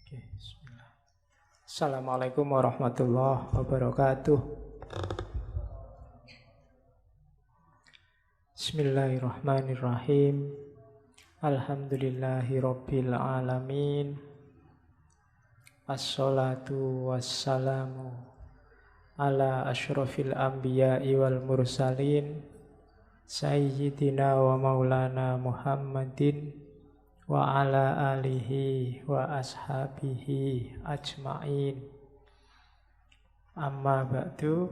Oke, bismillah. Assalamualaikum warahmatullahi wabarakatuh. Bismillahirrahmanirrahim. Alhamdulillahi rabbil alamin. Assalatu wassalamu ala asyrafil anbiya'i wal mursalin Sayyidina wa maulana Muhammadin wa ala alihi wa ashabihi ajma'in. Amma ba'du.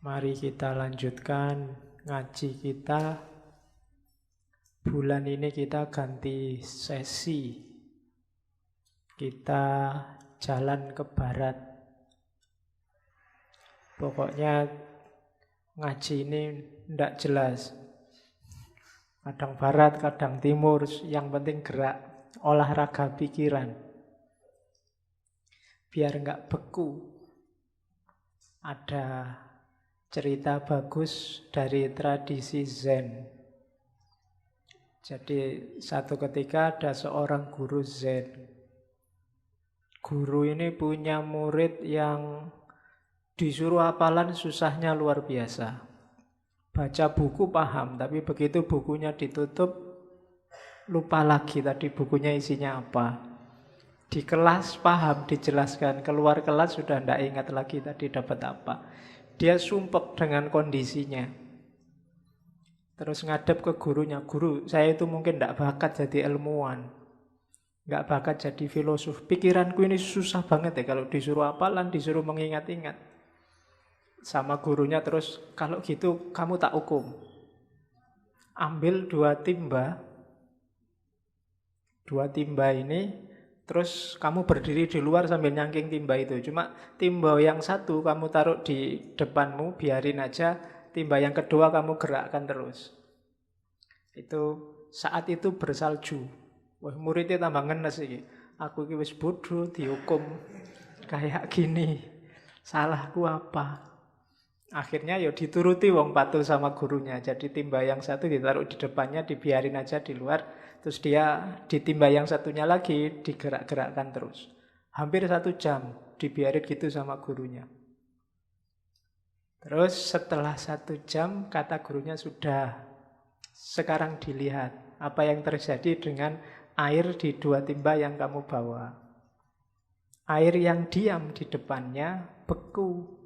Mari kita lanjutkan ngaji kita. Bulan ini kita ganti sesi. Kita jalan ke barat. Pokoknya ngaji ini tidak jelas. Kadang barat, kadang timur, yang penting gerak, olahraga pikiran. Biar nggak beku. Ada cerita bagus dari tradisi Zen. Jadi satu ketika ada seorang guru Zen. Guru ini punya murid yang disuruh hafalan susahnya luar biasa. Baca buku paham, tapi begitu bukunya ditutup, lupa lagi tadi bukunya isinya apa. Di kelas paham, dijelaskan, keluar kelas sudah tidak ingat lagi tadi dapat apa. Dia sumpek dengan kondisinya. Terus ngadep ke gurunya, guru, saya itu mungkin tidak bakat jadi ilmuwan, nggak bakat jadi filosof. Pikiranku ini susah banget ya kalau disuruh hafalan, disuruh mengingat-ingat. Sama gurunya terus, kalau gitu kamu tak hukum. Ambil dua timba ini, terus kamu berdiri di luar sambil nyangking timba itu. Cuma timba yang satu kamu taruh di depanmu, biarin aja. Timba yang kedua kamu gerakkan terus. Saat itu bersalju. Wah, muridnya tambah ngenes iki. Aku iki wis bodoh dihukum kayak gini. Salahku apa? Akhirnya ya dituruti wong patuh sama gurunya. Jadi timba yang satu ditaruh di depannya, dibiarin aja di luar. Terus dia di timba yang satunya lagi digerak-gerakkan terus. Hampir 1 jam dibiarin gitu sama gurunya. Terus setelah 1 jam kata gurunya, sudah, sekarang dilihat apa yang terjadi dengan air di 2 timba yang kamu bawa. Air yang diam di depannya beku.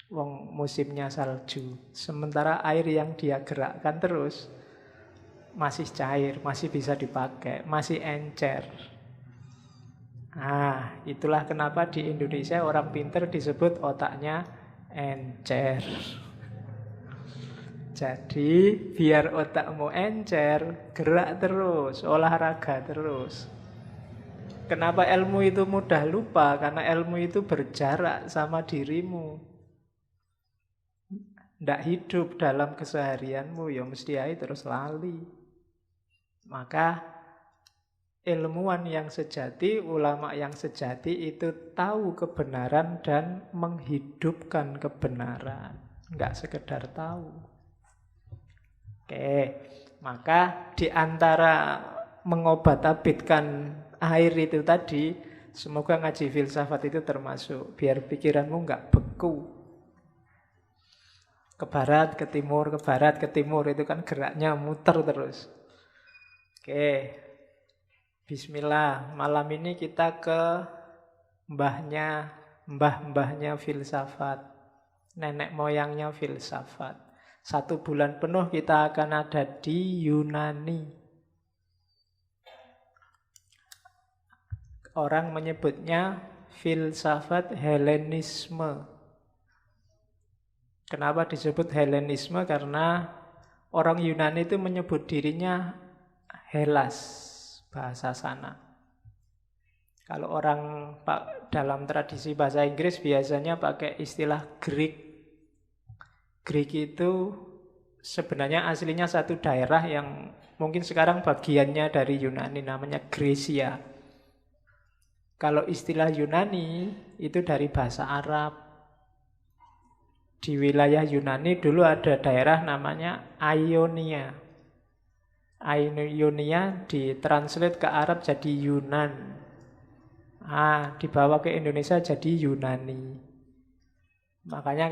Wong musimnya salju. Sementara air yang dia gerakkan terus masih cair, masih bisa dipakai, masih encer. Nah, itulah kenapa di Indonesia orang pinter disebut otaknya encer. Jadi biar otakmu encer, gerak terus, olahraga terus. Kenapa ilmu itu mudah lupa? Karena ilmu itu berjarak sama dirimu. Tidak hidup dalam keseharianmu, ya mesti aja terus lali. Maka ilmuwan yang sejati, ulama yang sejati itu tahu kebenaran dan menghidupkan kebenaran. Enggak sekedar tahu. Oke, maka di antara mengobat-abitkan air itu tadi, semoga ngaji filsafat itu termasuk. Biar pikiranmu enggak beku. Ke barat, ke timur, ke barat, ke timur. Itu kan geraknya muter terus. Oke. Bismillah. Malam ini kita ke mbah-mbahnya filsafat. Nenek moyangnya filsafat. 1 bulan penuh kita akan ada di Yunani. Orang menyebutnya filsafat Helenisme. Kenapa disebut Helenisme? Karena orang Yunani itu menyebut dirinya Hellas, bahasa sana. Kalau orang dalam tradisi bahasa Inggris biasanya pakai istilah Greek. Greek itu sebenarnya aslinya satu daerah yang mungkin sekarang bagiannya dari Yunani, namanya Grecia. Kalau istilah Yunani itu dari bahasa Arab. Di wilayah Yunani dulu ada daerah namanya Ionia. Ainonia ditranslate ke Arab jadi Yunan. Dibawa ke Indonesia jadi Yunani. Makanya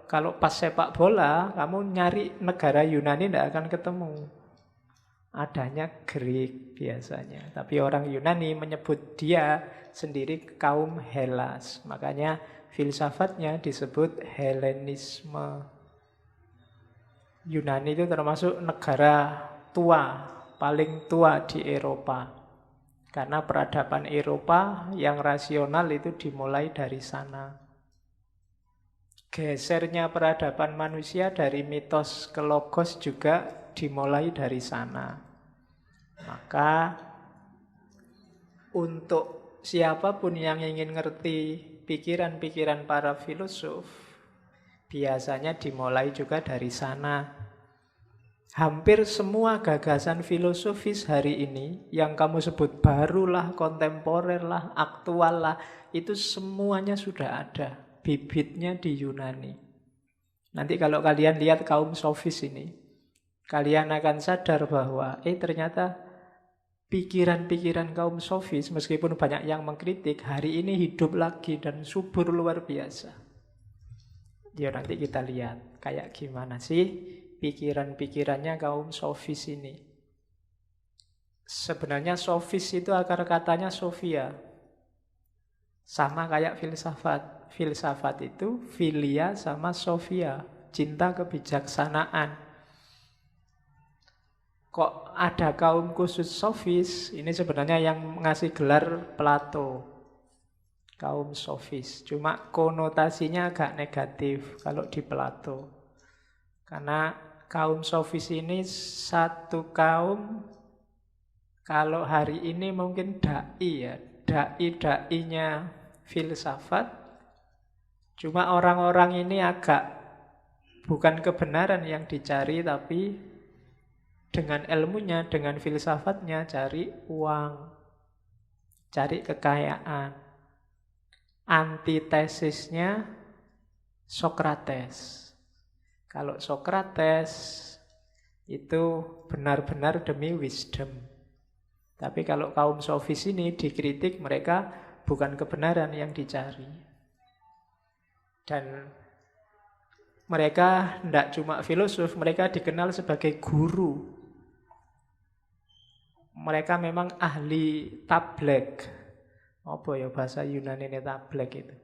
kalau pas sepak bola, kamu nyari negara Yunani tidak akan ketemu. Adanya Greek biasanya. Tapi orang Yunani menyebut dia sendiri kaum Hellas. Makanya filsafatnya disebut Helenisme. Yunani itu termasuk negara tua, paling tua di Eropa. Karena peradaban Eropa yang rasional itu dimulai dari sana. Gesernya peradaban manusia dari mitos ke logos juga dimulai dari sana. Maka untuk siapapun yang ingin ngerti pikiran-pikiran para filosof, biasanya dimulai juga dari sana. Hampir semua gagasan filosofis hari ini yang kamu sebut barulah, kontemporer lah, aktual lah, itu semuanya sudah ada. Bibitnya di Yunani. Nanti kalau kalian lihat kaum sofis ini, kalian akan sadar bahwa ternyata pikiran-pikiran kaum sofis, meskipun banyak yang mengkritik, hari ini hidup lagi dan subur luar biasa. Ya nanti kita lihat kayak gimana sih pikiran-pikirannya kaum sofis ini. Sebenarnya sofis itu akar katanya Sofia. Sama kayak filsafat. Filsafat itu filia sama Sofia, cinta kebijaksanaan. Kok ada kaum khusus sofis? Ini sebenarnya yang ngasih gelar Plato. Kaum sofis. Cuma konotasinya agak negatif kalau di Plato. Karena kaum sofis ini satu kaum, kalau hari ini mungkin dai ya, dai-dainya filsafat. Cuma orang-orang ini agak bukan kebenaran yang dicari, tapi dengan ilmunya, dengan filsafatnya cari uang, cari kekayaan. Antitesisnya Sokrates. Kalau Sokrates itu benar-benar demi wisdom. Tapi kalau kaum sofis ini dikritik, mereka bukan kebenaran yang dicari. Dan mereka tidak cuma filosof, mereka dikenal sebagai guru. Mereka memang ahli tablek. Apa ya bahasa Yunani ini tablek itu?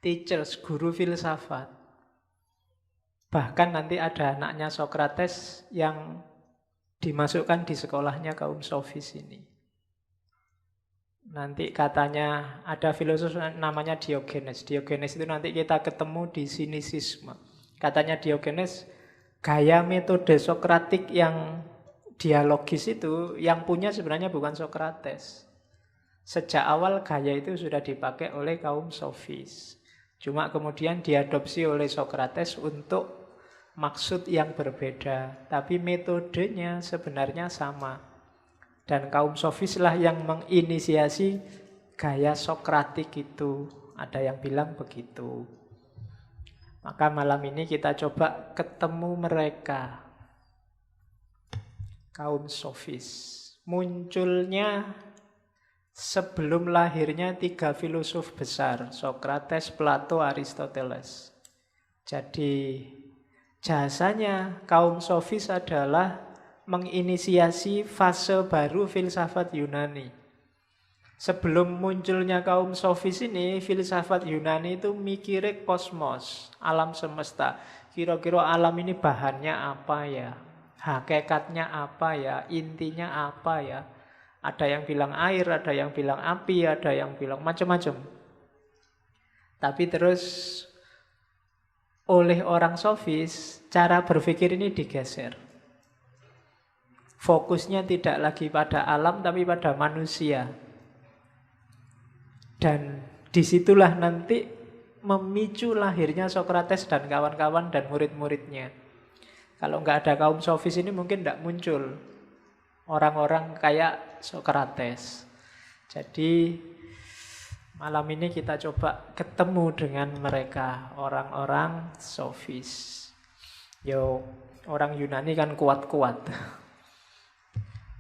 Teachers, guru filsafat. Bahkan nanti ada anaknya Sokrates yang dimasukkan di sekolahnya kaum sofis ini. Nanti katanya ada filosof namanya Diogenes. Diogenes itu nanti kita ketemu di sinisisme. Katanya Diogenes, gaya metode Sokratik yang dialogis itu yang punya sebenarnya bukan Sokrates. Sejak awal gaya itu sudah dipakai oleh kaum sofis. Cuma kemudian diadopsi oleh Sokrates untuk maksud yang berbeda. Tapi metodenya sebenarnya sama. Dan kaum sofis lah yang menginisiasi gaya Sokratik itu. Ada yang bilang begitu. Maka malam ini kita coba ketemu mereka. Kaum sofis. Munculnya sebelum lahirnya 3 filosof besar. Sokrates, Plato, Aristoteles. Jadi jasanya kaum sofis adalah menginisiasi fase baru filsafat Yunani. Sebelum munculnya kaum sofis ini, filsafat Yunani itu mikirnya kosmos, alam semesta. Kira-kira alam ini bahannya apa ya? Hakikatnya apa ya? Intinya apa ya? Ada yang bilang air, ada yang bilang api, ada yang bilang macam-macam. Tapi terus oleh orang sofis, cara berpikir ini digeser. Fokusnya tidak lagi pada alam, tapi pada manusia. Dan disitulah nanti memicu lahirnya Sokrates dan kawan-kawan dan murid-muridnya. Kalau nggak ada kaum sofis ini mungkin tidak muncul orang-orang kayak Sokrates. Jadi malam ini kita coba ketemu dengan mereka, orang-orang sofis. Yo, orang Yunani kan kuat-kuat.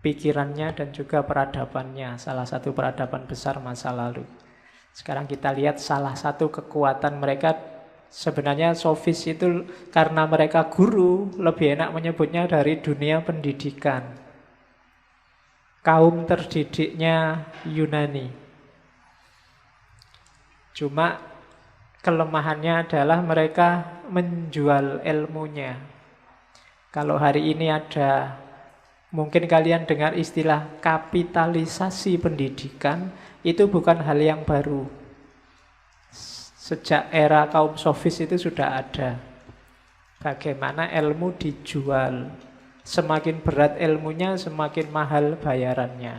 pikirannya dan juga peradabannya, salah satu peradaban besar masa lalu. Sekarang kita lihat salah satu kekuatan mereka, sebenarnya sofis itu karena mereka guru, lebih enak menyebutnya dari dunia pendidikan. Kaum terdidiknya Yunani. Cuma kelemahannya adalah mereka menjual ilmunya. Kalau hari ini ada, mungkin kalian dengar istilah kapitalisasi pendidikan, itu bukan hal yang baru. Sejak era kaum sofis itu sudah ada. Bagaimana ilmu dijual. Semakin berat ilmunya, semakin mahal bayarannya.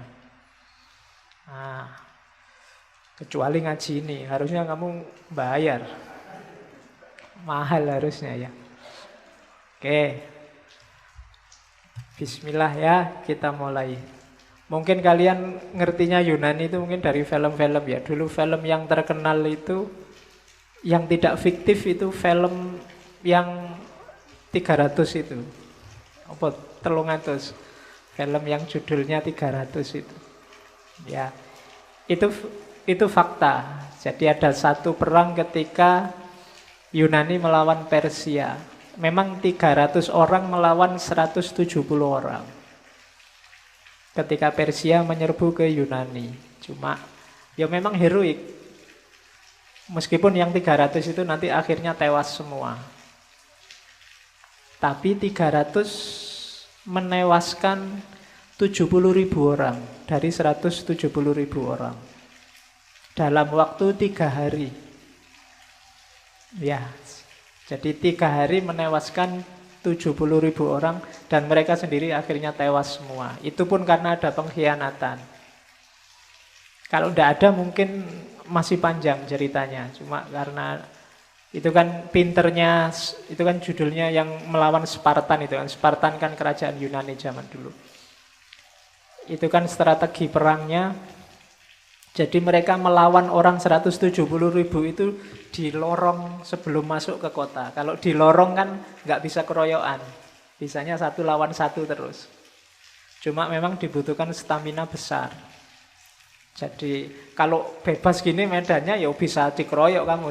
Nah, kecuali ngaji ini, harusnya kamu bayar. Mahal harusnya ya. Oke. Bismillah ya, kita mulai. Mungkin kalian ngertinya Yunani itu mungkin dari film-film ya. Dulu film yang terkenal itu, yang tidak fiktif itu film yang 300 itu. Apa 300? Film yang judulnya 300 itu. Ya. Itu fakta. Jadi ada satu perang ketika Yunani melawan Persia. Memang 300 orang melawan 170 orang. Ketika Persia menyerbu ke Yunani. Cuma ya memang heroik. Meskipun yang 300 itu nanti akhirnya tewas semua. Tapi 300 menewaskan 70.000 orang dari 170.000 orang dalam waktu 3 hari. Ya, jadi 3 hari menewaskan 70.000 orang dan mereka sendiri akhirnya tewas semua. Itu pun karena ada pengkhianatan. Kalau tidak ada mungkin masih panjang ceritanya. Cuma karena itu kan pinternya, itu kan judulnya yang melawan Spartan itu kan. Spartan kan kerajaan Yunani zaman dulu. Itu kan strategi perangnya. Jadi mereka melawan orang 170.000 itu di lorong sebelum masuk ke kota. Kalau di lorong kan nggak bisa keroyokan. Bisanya 1 lawan 1 terus. Cuma memang dibutuhkan stamina besar. Jadi kalau bebas gini medannya ya bisa dikeroyok kamu.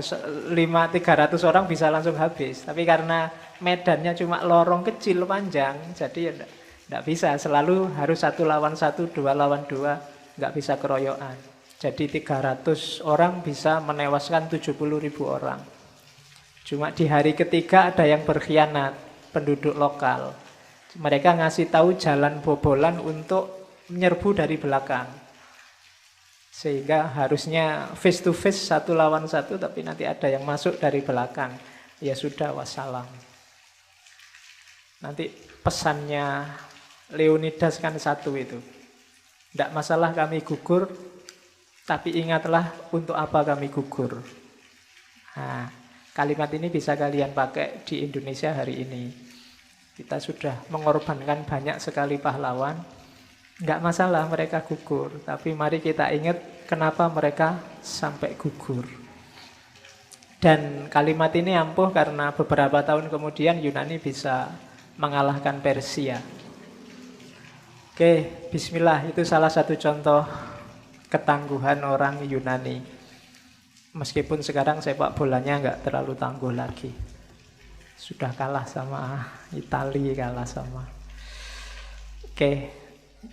300 orang bisa langsung habis. Tapi karena medannya cuma lorong kecil panjang, jadi ya enggak bisa. Selalu harus 1 lawan 1, 2 lawan 2, enggak bisa keroyokan. Jadi 300 orang bisa menewaskan 70.000 orang. Cuma di hari ketiga ada yang berkhianat, penduduk lokal. Mereka ngasih tahu jalan bobolan untuk menyerbu dari belakang. Sehingga harusnya face to face 1 lawan 1, tapi nanti ada yang masuk dari belakang. Ya sudah, wassalam. Nanti pesannya Leonidas kan satu itu. Tidak masalah kami gugur, tapi ingatlah untuk apa kami gugur. Nah, kalimat ini bisa kalian pakai di Indonesia hari ini. Kita sudah mengorbankan banyak sekali pahlawan. Enggak masalah mereka gugur, tapi mari kita ingat kenapa mereka sampai gugur. Dan kalimat ini ampuh karena beberapa tahun kemudian Yunani bisa mengalahkan Persia. Oke, bismillah, itu salah satu contoh ketangguhan orang Yunani. Meskipun sekarang sepak bolanya enggak terlalu tangguh lagi. Sudah kalah sama Italia, kalah sama. Oke.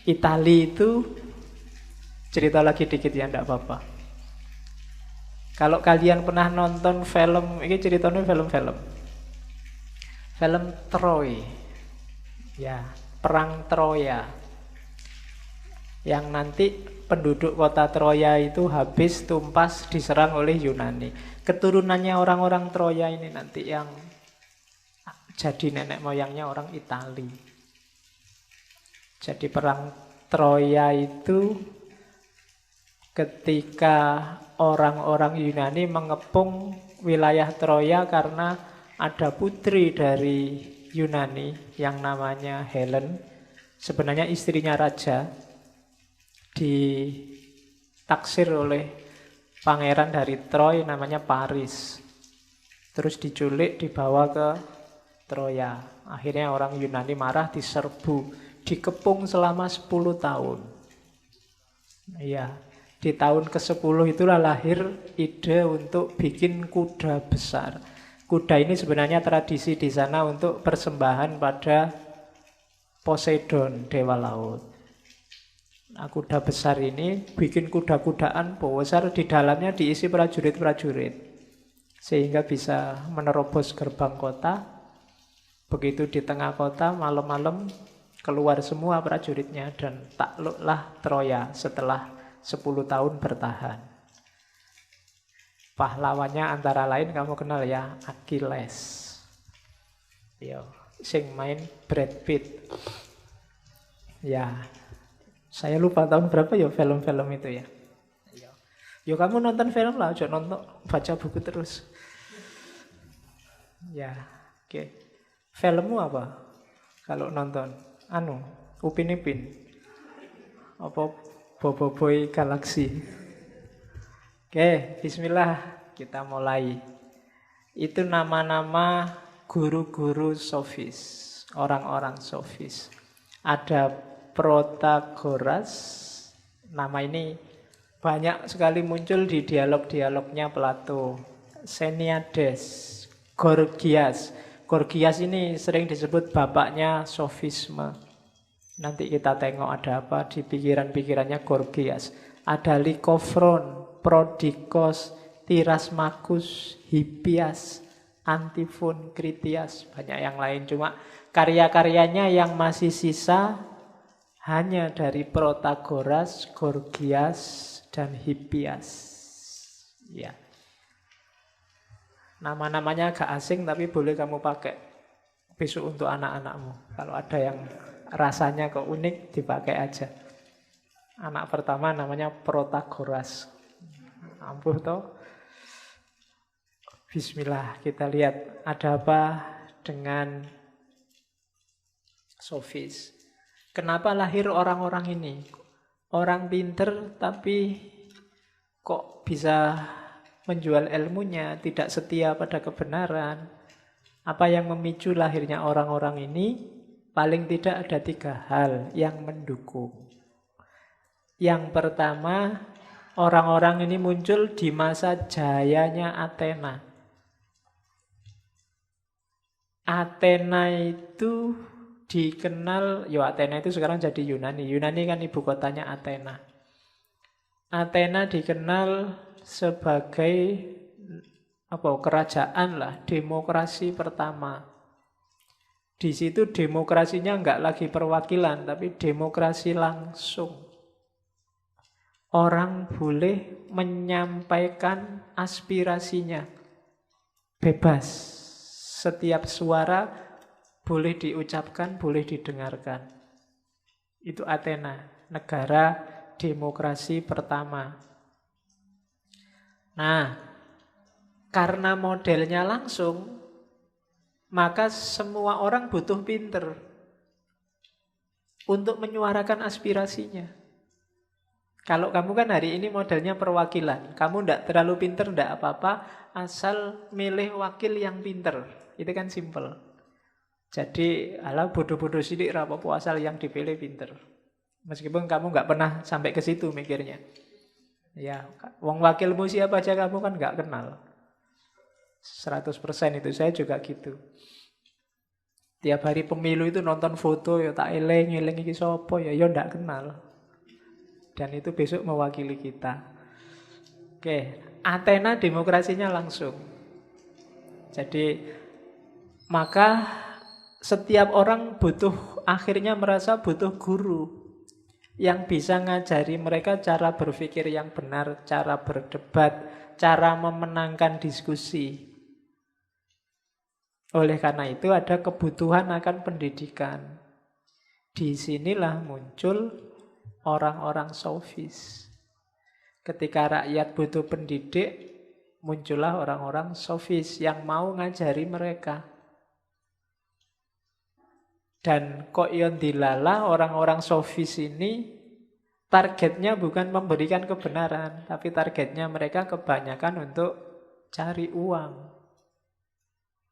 Itali itu cerita lagi dikit ya, enggak apa-apa. Kalau kalian pernah nonton film, ini ceritanya film-film. Film Troy. Ya, perang Troya. Yang nanti penduduk kota Troya itu habis tumpas diserang oleh Yunani. Keturunannya orang-orang Troya ini nanti yang jadi nenek moyangnya orang Itali. Jadi perang Troya itu ketika orang-orang Yunani mengepung wilayah Troya karena ada putri dari Yunani yang namanya Helen, sebenarnya istrinya raja, ditaksir oleh pangeran dari Troy namanya Paris. Terus diculik, dibawa ke Troya. Akhirnya orang Yunani marah, diserbu, dikepung selama 10 tahun. Iya, di tahun ke-10 itulah lahir ide untuk bikin kuda besar. Kuda ini sebenarnya tradisi di sana untuk persembahan pada Poseidon, dewa laut. Nah, kuda besar ini bikin kuda-kudaan besar, di dalamnya diisi prajurit-prajurit. Sehingga bisa menerobos gerbang kota. Begitu di tengah kota, malam-malam keluar semua prajuritnya dan takluklah Troya setelah 10 tahun bertahan. Pahlawannya antara lain kamu kenal ya, Achilles. Yo, sing main Brad Pitt. Ya, saya lupa tahun berapa ya film-film itu ya. Yo kamu nonton film lah, jangan nonton baca buku terus. Ya, oke. Filmmu apa? Kalau nonton? Upin Ipin. Apa Bobo Boy Galaxy. Oke, bismillah, kita mulai. Itu nama-nama guru-guru sofis, orang-orang sofis. Ada Protagoras, nama ini banyak sekali muncul di dialog-dialognya Plato. Xeniades, Gorgias. Gorgias ini sering disebut bapaknya sofisme. Nanti kita tengok ada apa di pikiran-pikirannya Gorgias. Ada Lycophron, Prodikos, Tirasmachus, Hippias, Antifon, Critias, banyak yang lain. Cuma karya-karyanya yang masih sisa hanya dari Protagoras, Gorgias, dan Hippias. Ya. Nama-namanya agak asing tapi boleh kamu pakai besok untuk anak-anakmu. Kalau ada yang rasanya kok unik, dipakai aja. Anak pertama namanya Protagoras. Ampuh toh. Bismillah, kita lihat ada apa dengan sofis. Kenapa lahir orang-orang ini? Orang pinter tapi kok bisa menjual ilmunya, tidak setia pada kebenaran. Apa yang memicu lahirnya orang-orang ini? Paling tidak ada 3 hal yang mendukung. Yang pertama, orang-orang ini muncul di masa jayanya Athena. Athena itu dikenal, Athena itu sekarang jadi Yunani. Yunani kan ibu kotanya Athena. Athena dikenal sebagai kerajaan lah, demokrasi pertama. Di situ demokrasinya enggak lagi perwakilan, tapi demokrasi langsung. Orang boleh menyampaikan aspirasinya bebas. Setiap suara boleh diucapkan, boleh didengarkan. Itu Athena, negara demokrasi pertama. Nah, karena modelnya langsung, maka semua orang butuh pinter untuk menyuarakan aspirasinya. Kalau kamu kan hari ini modelnya perwakilan, kamu tidak terlalu pinter, tidak apa-apa, asal milih wakil yang pinter. Itu kan simple. Jadi, bodoh-bodoh sidik rapopo asal yang dipilih pinter. Meskipun kamu nggak pernah sampai ke situ mikirnya. Ya, wong wakilmu siapa aja kamu kan nggak kenal. 100% itu saya juga gitu. Tiap hari pemilu itu nonton foto, ya tak eling iki sapa, ya ndak kenal. Dan itu besok mewakili kita. Oke, Athena demokrasinya langsung. Jadi, maka setiap orang akhirnya merasa butuh guru yang bisa ngajari mereka cara berpikir yang benar, cara berdebat, cara memenangkan diskusi. Oleh karena itu ada kebutuhan akan pendidikan. Di sinilah muncul orang-orang sofis. Ketika rakyat butuh pendidik, muncullah orang-orang sofis yang mau ngajari mereka. Dan kok yon dilala orang-orang sofis ini targetnya bukan memberikan kebenaran, tapi targetnya mereka kebanyakan untuk cari uang.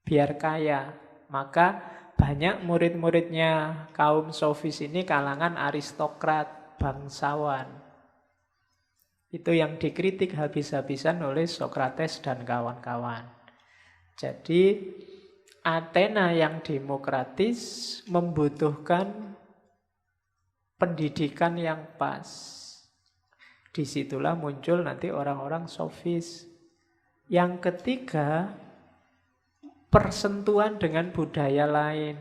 Biar kaya. Maka banyak murid-muridnya kaum sofis ini kalangan aristokrat, bangsawan. Itu yang dikritik habis-habisan oleh Sokrates dan kawan-kawan. Jadi Athena yang demokratis membutuhkan pendidikan yang pas. Disitulah muncul nanti orang-orang sofis. Yang ketiga, persentuhan dengan budaya lain.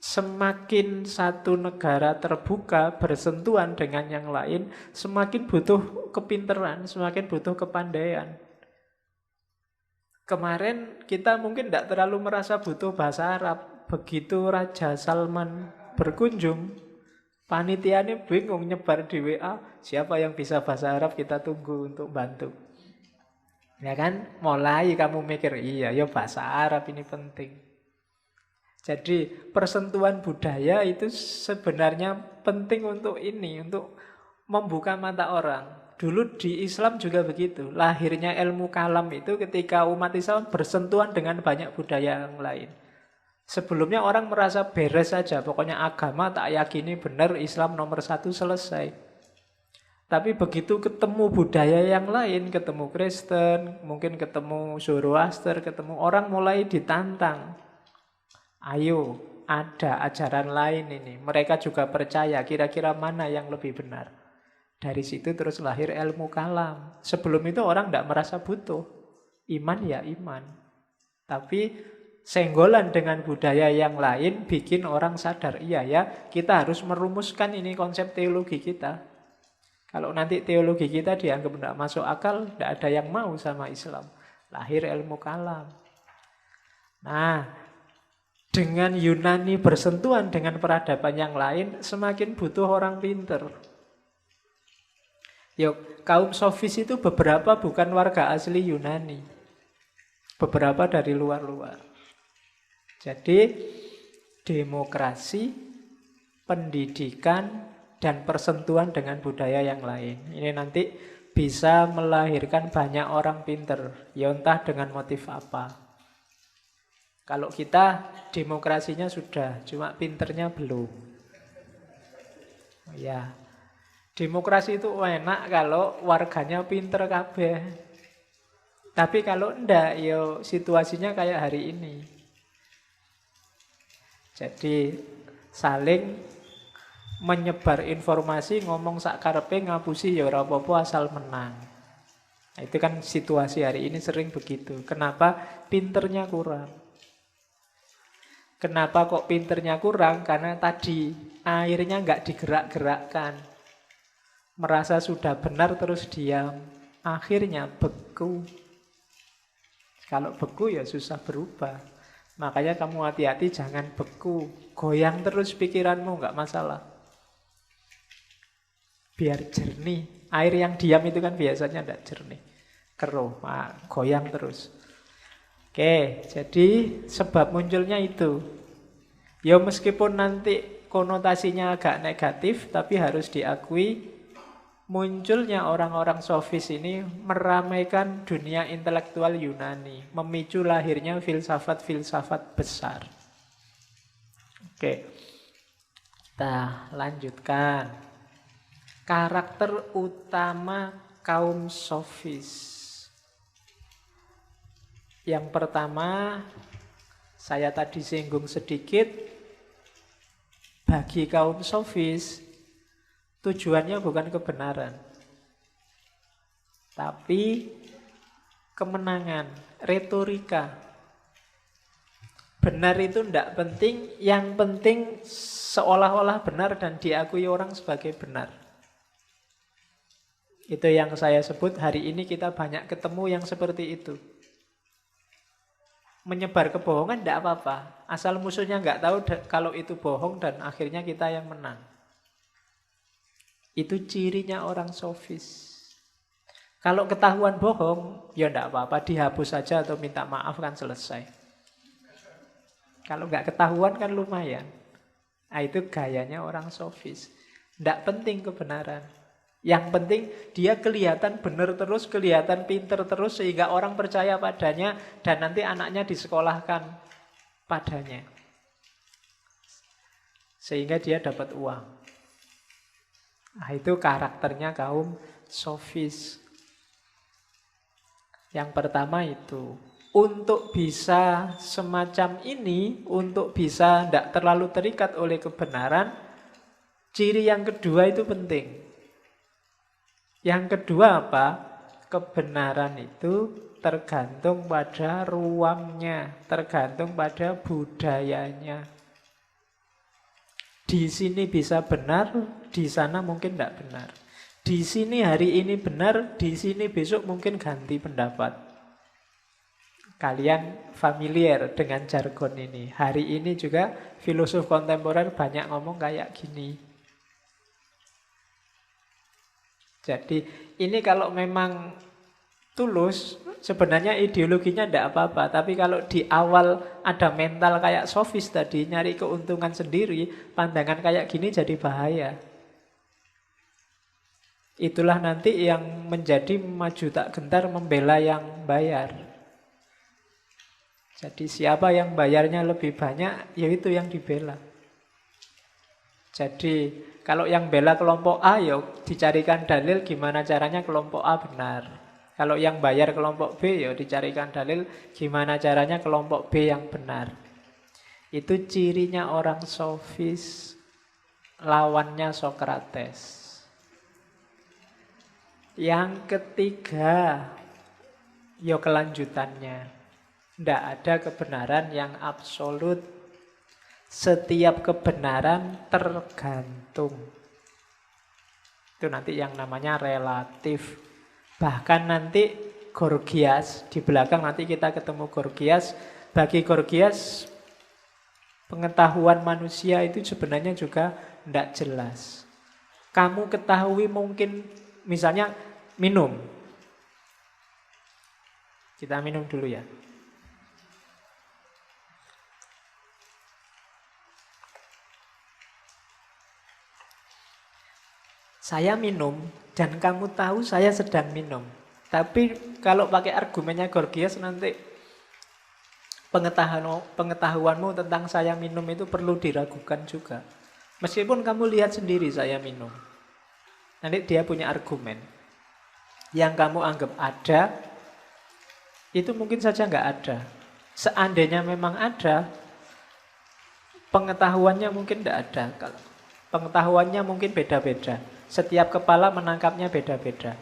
Semakin satu negara terbuka bersentuhan dengan yang lain, semakin butuh kepinteran, semakin butuh kepandaian. Kemarin kita mungkin tidak terlalu merasa butuh bahasa Arab. Begitu Raja Salman berkunjung, panitia ini bingung nyebar di WA, siapa yang bisa bahasa Arab kita tunggu untuk bantu. Ya kan, mulai kamu mikir, iya ya bahasa Arab ini penting. Jadi persentuhan budaya itu sebenarnya penting untuk ini, untuk membuka mata orang. Dulu di Islam juga begitu. Lahirnya ilmu kalam itu ketika umat Islam bersentuhan dengan banyak budaya yang lain. Sebelumnya orang merasa beres saja, pokoknya agama tak yakini benar, Islam nomor 1 selesai. Tapi begitu ketemu budaya yang lain, ketemu Kristen, mungkin ketemu Zoroaster, ketemu orang mulai ditantang. Ayo, ada ajaran lain ini. Mereka juga percaya, kira-kira mana yang lebih benar. Dari situ terus lahir ilmu kalam. Sebelum itu orang tidak merasa butuh. Iman ya iman. Tapi senggolan dengan budaya yang lain bikin orang sadar, iya ya, kita harus merumuskan ini konsep teologi kita. Kalau nanti teologi kita dianggap tidak masuk akal, tidak ada yang mau sama Islam. Lahir ilmu kalam. Nah, dengan Yunani bersentuhan dengan peradaban yang lain, semakin butuh orang pinter. Yuk, kaum sofis itu beberapa bukan warga asli Yunani. Beberapa dari luar-luar. Jadi, demokrasi, pendidikan, dan persentuhan dengan budaya yang lain. Ini nanti bisa melahirkan banyak orang pinter. Ya entah dengan motif apa. Kalau kita demokrasinya sudah, cuma pinternya belum. Ya, demokrasi itu enak kalau warganya pinter kabeh. Tapi kalau enggak, ya situasinya kayak hari ini. Jadi saling menyebar informasi, ngomong sak karepe, ngapusi ya ora apa-apa asal menang. Nah, itu kan situasi hari ini sering begitu. Kenapa? Pinternya kurang. Kenapa kok pinternya kurang? Karena tadi airnya nggak digerak-gerakkan. Merasa sudah benar terus diam. Akhirnya beku. Kalau beku ya susah berubah. Makanya kamu hati-hati jangan beku. Goyang terus pikiranmu, nggak masalah. Biar jernih. Air yang diam itu kan biasanya tidak jernih. Keruh, goyang terus. Oke, jadi sebab munculnya itu. Ya meskipun nanti konotasinya agak negatif, tapi harus diakui munculnya orang-orang sofis ini meramaikan dunia intelektual Yunani. Memicu lahirnya filsafat-filsafat besar. Oke, kita lanjutkan. Karakter utama kaum sofis. Yang pertama, saya tadi singgung sedikit, bagi kaum sofis, tujuannya bukan kebenaran, tapi kemenangan, retorika. Benar itu tidak penting, yang penting seolah-olah benar dan diakui orang sebagai benar. Itu yang saya sebut hari ini kita banyak ketemu yang seperti itu. Menyebar kebohongan tidak apa-apa. Asal musuhnya nggak tahu kalau itu bohong dan akhirnya kita yang menang. Itu cirinya orang sofis. Kalau ketahuan bohong, ya tidak apa-apa, dihapus saja atau minta maaf kan selesai. Kalau nggak ketahuan kan lumayan. Nah, itu gayanya orang sofis. Tidak penting kebenaran. Yang penting dia kelihatan benar terus, kelihatan pinter terus, sehingga orang percaya padanya dan nanti anaknya disekolahkan padanya. Sehingga dia dapat uang. Nah, itu karakternya kaum sofis. Yang pertama itu. Untuk bisa semacam ini, untuk bisa tidak terlalu terikat oleh kebenaran, ciri yang kedua itu penting. Yang kedua apa? Kebenaran itu tergantung pada ruangnya, tergantung pada budayanya. Di sini bisa benar, di sana mungkin tidak benar. Di sini hari ini benar, di sini besok mungkin ganti pendapat. Kalian familiar dengan jargon ini. Hari ini juga filosof kontemporer banyak ngomong kayak gini. Jadi ini kalau memang tulus, sebenarnya ideologinya tidak apa-apa. Tapi kalau di awal ada mental kayak sofis tadi, nyari keuntungan sendiri, pandangan kayak gini jadi bahaya. Itulah nanti yang menjadi maju tak gentar membela yang bayar. Jadi siapa yang bayarnya lebih banyak, ya itu yang dibela. Jadi kalau yang bela kelompok A, ya dicarikan dalil gimana caranya kelompok A benar. Kalau yang bayar kelompok B, ya dicarikan dalil gimana caranya kelompok B yang benar. Itu cirinya orang sofis, lawannya Sokrates. Yang ketiga, ya kelanjutannya. Tidak ada kebenaran yang absolut. Setiap kebenaran tergantung. Itu nanti yang namanya relatif. Bahkan nanti Gorgias, di belakang nanti kita ketemu Gorgias. Bagi Gorgias, pengetahuan manusia itu sebenarnya juga tidak jelas. Kamu ketahui mungkin, misalnya minum. Kita minum dulu ya. Saya minum dan kamu tahu saya sedang minum. Tapi kalau pakai argumennya Gorgias nanti pengetahuanmu tentang saya minum itu perlu diragukan juga. Meskipun kamu lihat sendiri saya minum. Nanti dia punya argumen. Yang kamu anggap ada, itu mungkin saja nggak ada. Seandainya memang ada, pengetahuannya mungkin tidak ada. Pengetahuannya mungkin beda-beda. Setiap kepala menangkapnya beda-beda.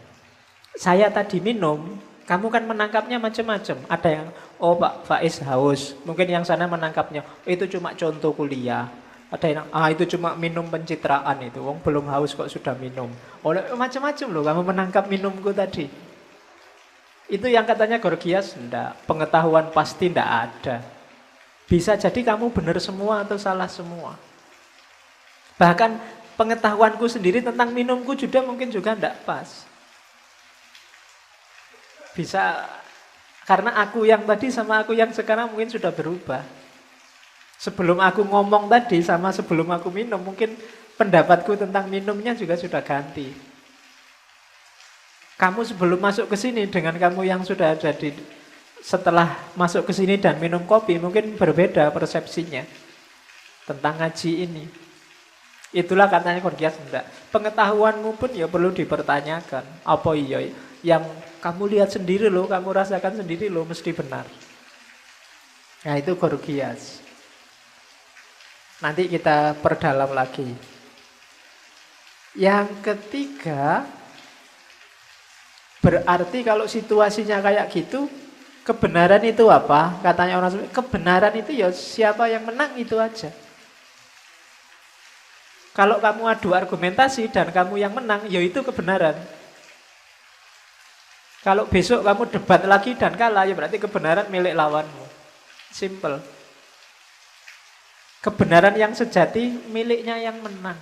Saya tadi minum, kamu kan menangkapnya macam-macam. Ada yang, oh Pak Faiz haus. Mungkin yang sana menangkapnya, itu cuma contoh kuliah. Ada yang, itu cuma minum pencitraan itu. Wong belum haus kok sudah minum. Oleh macam-macam loh kamu menangkap minumku tadi. Itu yang katanya Gorgias, enggak. Pengetahuan pasti enggak ada. Bisa jadi kamu benar semua atau salah semua. Bahkan pengetahuanku sendiri tentang minumku juga mungkin juga tidak pas. Bisa, karena aku yang tadi sama aku yang sekarang mungkin sudah berubah. Sebelum aku ngomong tadi sama sebelum aku minum, mungkin pendapatku tentang minumnya juga sudah ganti. Kamu sebelum masuk ke sini dengan kamu yang sudah ada setelah masuk ke sini dan minum kopi, mungkin berbeda persepsinya tentang ngaji ini. Itulah katanya Gorgias enggak. Pengetahuanmu pun ya perlu dipertanyakan. Apa iya yang kamu lihat sendiri loh, kamu rasakan sendiri loh, mesti benar. Nah itu Gorgias. Nanti kita perdalam lagi. Yang ketiga, berarti kalau situasinya kayak gitu, kebenaran itu apa? Katanya orang, kebenaran itu ya siapa yang menang itu aja. Kalau kamu adu argumentasi dan kamu yang menang, ya itu kebenaran. Kalau besok kamu debat lagi dan kalah, ya berarti kebenaran milik lawanmu. Simple. Kebenaran yang sejati miliknya yang menang.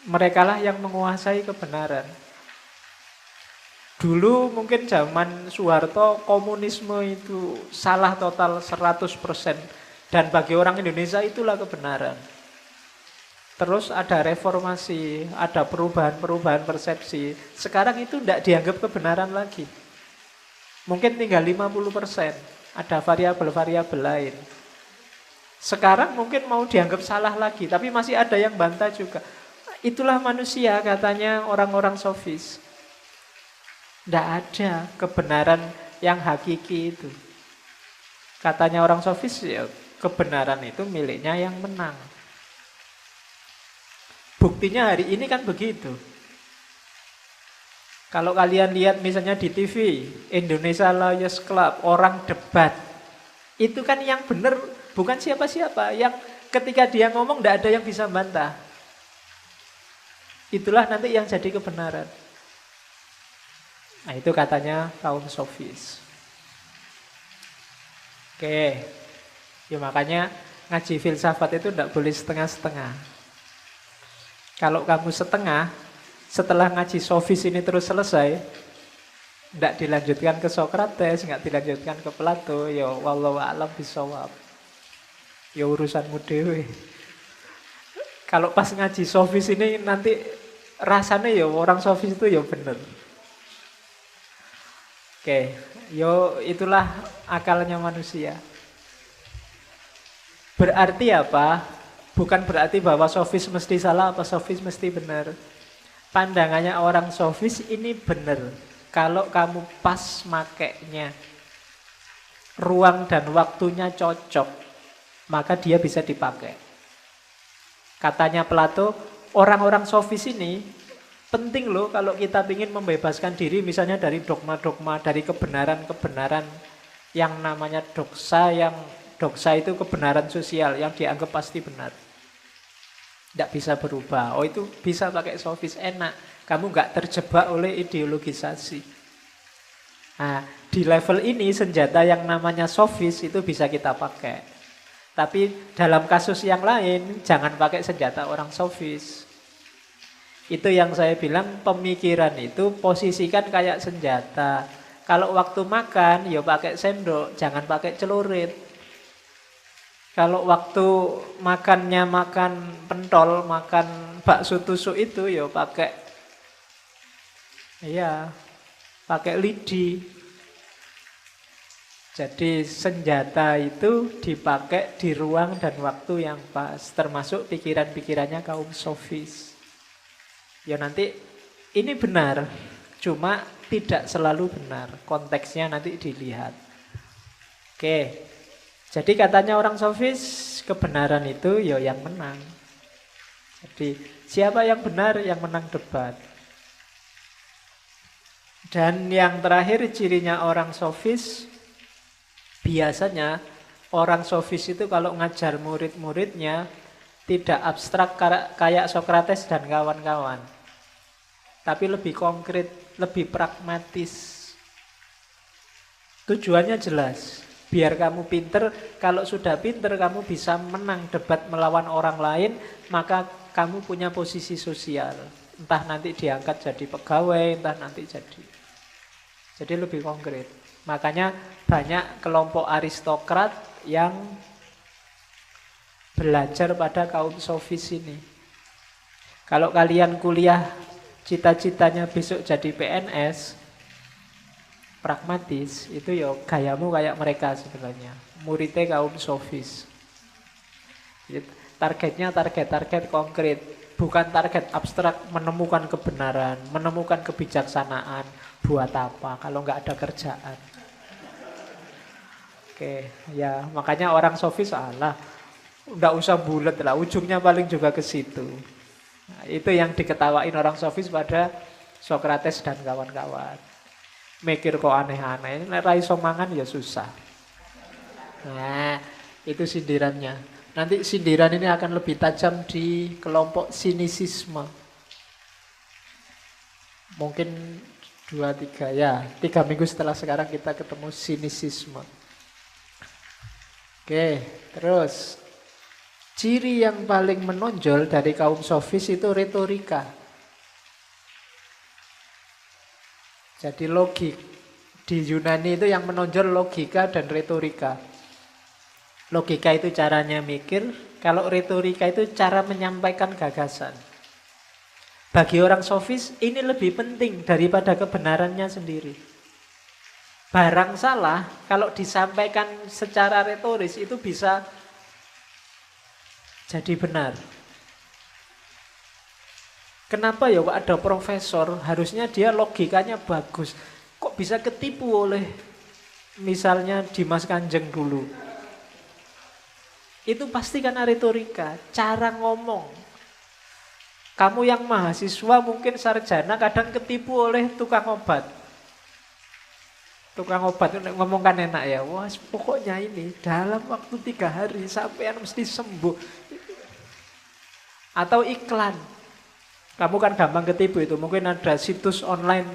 Merekalah yang menguasai kebenaran. Dulu mungkin zaman Soeharto komunisme itu salah total 100%. Dan bagi orang Indonesia itulah kebenaran. Terus ada reformasi, ada perubahan-perubahan persepsi. Sekarang itu tidak dianggap kebenaran lagi. Mungkin tinggal 50%. Ada variabel-variabel lain. Sekarang mungkin mau dianggap salah lagi, tapi masih ada yang bantah juga. Itulah manusia katanya orang-orang sofis. Tidak ada kebenaran yang hakiki itu. Katanya orang sofis, ya kebenaran itu miliknya yang menang. Buktinya hari ini kan begitu. Kalau kalian lihat misalnya di TV, Indonesia Lawyers Club, orang debat. Itu kan yang benar bukan siapa-siapa. Yang ketika dia ngomong tidak ada yang bisa bantah. Itulah nanti yang jadi kebenaran. Nah itu katanya kaum sofis. Oke. Ya makanya ngaji filsafat itu tidak boleh setengah-setengah. Kalau kamu setengah, setelah ngaji sofis ini terus selesai, tidak dilanjutkan ke Sokrates, nggak dilanjutkan ke Plato, ya wallahu a'lam bishawab. Ya urusanmu dewe. Kalau pas ngaji sofis ini nanti rasanya ya orang sofis itu ya bener. Oke, yo itulah akalnya manusia. Berarti apa? Bukan berarti bahwa sofis mesti salah apa sofis mesti benar. Pandangannya orang sofis ini benar. Kalau kamu pas makainya, ruang dan waktunya cocok, maka dia bisa dipakai. Katanya Plato, orang-orang sofis ini penting loh kalau kita ingin membebaskan diri misalnya dari dogma-dogma, dari kebenaran-kebenaran yang namanya doksa, yang doksa itu kebenaran sosial yang dianggap pasti benar. Tidak bisa berubah. Oh itu bisa pakai sofis, enak. Kamu nggak terjebak oleh ideologisasi. Nah, di level ini senjata yang namanya sofis itu bisa kita pakai. Tapi dalam kasus yang lain jangan pakai senjata orang sofis. Itu yang saya bilang pemikiran itu posisikan kayak senjata. Kalau waktu makan ya pakai sendok, jangan pakai celurit. Kalau waktu makannya makan pentol, makan bakso tusuk itu ya pakai lidi. Jadi senjata itu dipakai di ruang dan waktu yang pas, termasuk pikiran-pikirannya kaum sofis. Ya nanti ini benar, cuma tidak selalu benar. Konteksnya nanti dilihat. Oke. Jadi katanya orang sofis, kebenaran itu ya yang menang. Jadi siapa yang benar, yang menang debat. Dan yang terakhir cirinya orang sofis, biasanya orang sofis itu kalau ngajar murid-muridnya tidak abstrak kayak Sokrates dan kawan-kawan. Tapi lebih konkret, lebih pragmatis. Tujuannya jelas. Biar kamu pinter, kalau sudah pinter kamu bisa menang debat melawan orang lain, maka kamu punya posisi sosial. Entah nanti diangkat jadi pegawai, entah nanti jadi lebih konkret. Makanya banyak kelompok aristokrat yang belajar pada kaum sofis ini. Kalau kalian kuliah cita-citanya besok jadi PNS, pragmatis, itu ya gayamu kayak mereka sebenarnya. Muridnya kaum sofis. Targetnya target konkret, bukan target abstrak menemukan kebenaran, menemukan kebijaksanaan. Buat apa kalau nggak ada kerjaan? Oke, ya makanya orang sofis nggak usah bulat lah, ujungnya paling juga ke situ. Nah, itu yang diketawain orang sofis pada Sokrates dan kawan-kawan. Mikir kok aneh-aneh, rai somangan ya susah. Nah, itu sindirannya. Nanti sindiran ini akan lebih tajam di kelompok sinisisme. Mungkin 2-3 ya, 3 minggu setelah sekarang kita ketemu sinisisme. Oke, terus ciri yang paling menonjol dari kaum sofis itu retorika. Jadi logik. Di Yunani itu yang menonjol logika dan retorika. Logika itu caranya mikir, kalau retorika itu cara menyampaikan gagasan. Bagi orang sofis ini lebih penting daripada kebenarannya sendiri. Barang salah, kalau disampaikan secara retoris itu bisa jadi benar. Kenapa ya kok ada profesor, harusnya dia logikanya bagus. Kok bisa ketipu oleh misalnya Dimas Kanjeng dulu? Itu pasti karena retorika, cara ngomong. Kamu yang mahasiswa mungkin sarjana kadang ketipu oleh tukang obat. Tukang obat itu ngomong kan enak ya. Wah, pokoknya ini dalam waktu 3 hari sampean mesti sembuh. Atau iklan. Kamu kan gampang ketipu itu. Mungkin ada situs online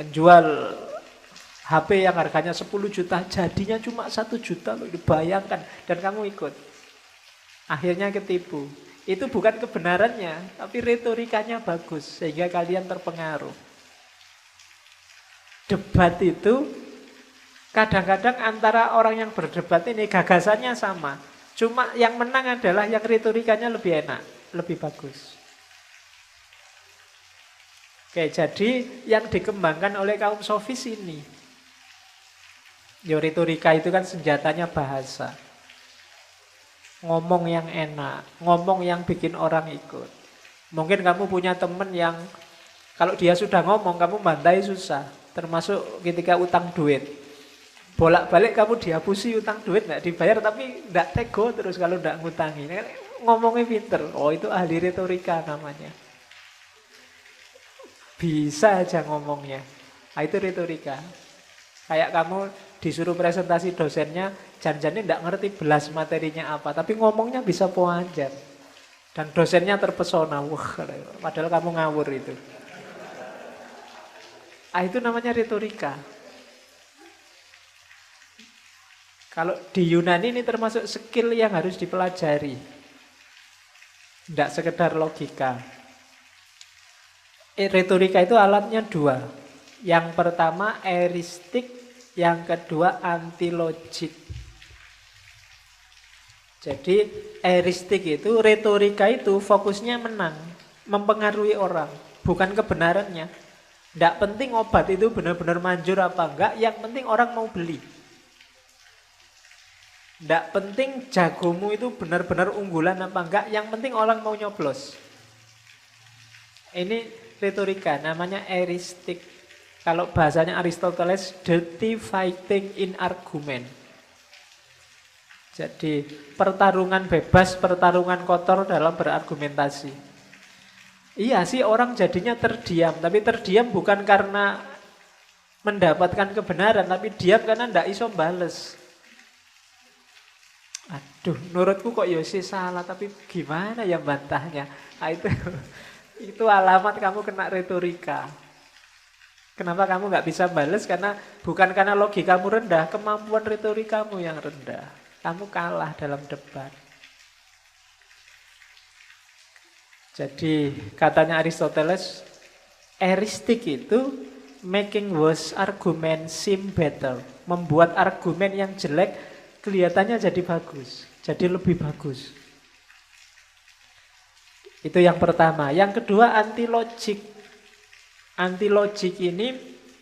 menjual HP yang harganya 10 juta, jadinya cuma 1 juta loh. Bayangkan, dan kamu ikut. Akhirnya ketipu. Itu bukan kebenarannya, tapi retorikanya bagus sehingga kalian terpengaruh. Debat itu kadang-kadang antara orang yang berdebat ini gagasannya sama. Cuma yang menang adalah yang retorikanya lebih enak, lebih bagus. Oke, jadi yang dikembangkan oleh kaum sofis ini. Ya, retorika itu kan senjatanya bahasa. Ngomong yang enak, ngomong yang bikin orang ikut. Mungkin kamu punya teman yang kalau dia sudah ngomong, kamu bantai susah. Termasuk ketika utang duit. Bolak-balik kamu dihapusi utang duit, nggak dibayar, tapi nggak tego terus kalau nggak ngutangi. Ngomongnya pinter, oh itu ahli retorika namanya. Bisa aja ngomongnya. Nah, itu retorika. Kayak kamu disuruh presentasi dosennya, janjinya nggak ngerti belas materinya apa, tapi ngomongnya bisa poanjar. Dan dosennya terpesona, wah, padahal kamu ngawur itu. Ah, itu namanya retorika. Kalau di Yunani ini termasuk skill yang harus dipelajari. Tidak sekedar logika. Retorika itu alatnya 2. Yang pertama eristik, yang kedua antilogik. Jadi eristik itu, retorika itu fokusnya menang, mempengaruhi orang, bukan kebenarannya. Tidak penting obat itu benar-benar manjur apa enggak, yang penting orang mau beli. Tidak penting jagomu itu benar-benar unggulan apa enggak, yang penting orang mau nyoblos. Ini retorika, namanya eristik. Kalau bahasanya Aristoteles, dirty fighting in argument. Jadi pertarungan bebas, pertarungan kotor dalam berargumentasi. Iya sih, orang jadinya terdiam, tapi terdiam bukan karena mendapatkan kebenaran, tapi diam karena ndak iso bales. Aduh, menurutku kok Yosi salah, tapi gimana ya bantahnya? Nah, itu alamat kamu kena retorika. Kenapa kamu nggak bisa bales? Bukan karena logikamu rendah, kemampuan retorikamu yang rendah. Kamu kalah dalam debat. Jadi katanya Aristoteles, eristik itu making worse argument seem better. Membuat argumen yang jelek kelihatannya jadi bagus. Jadi lebih bagus. Itu yang pertama. Yang kedua antilogik. Antilogik ini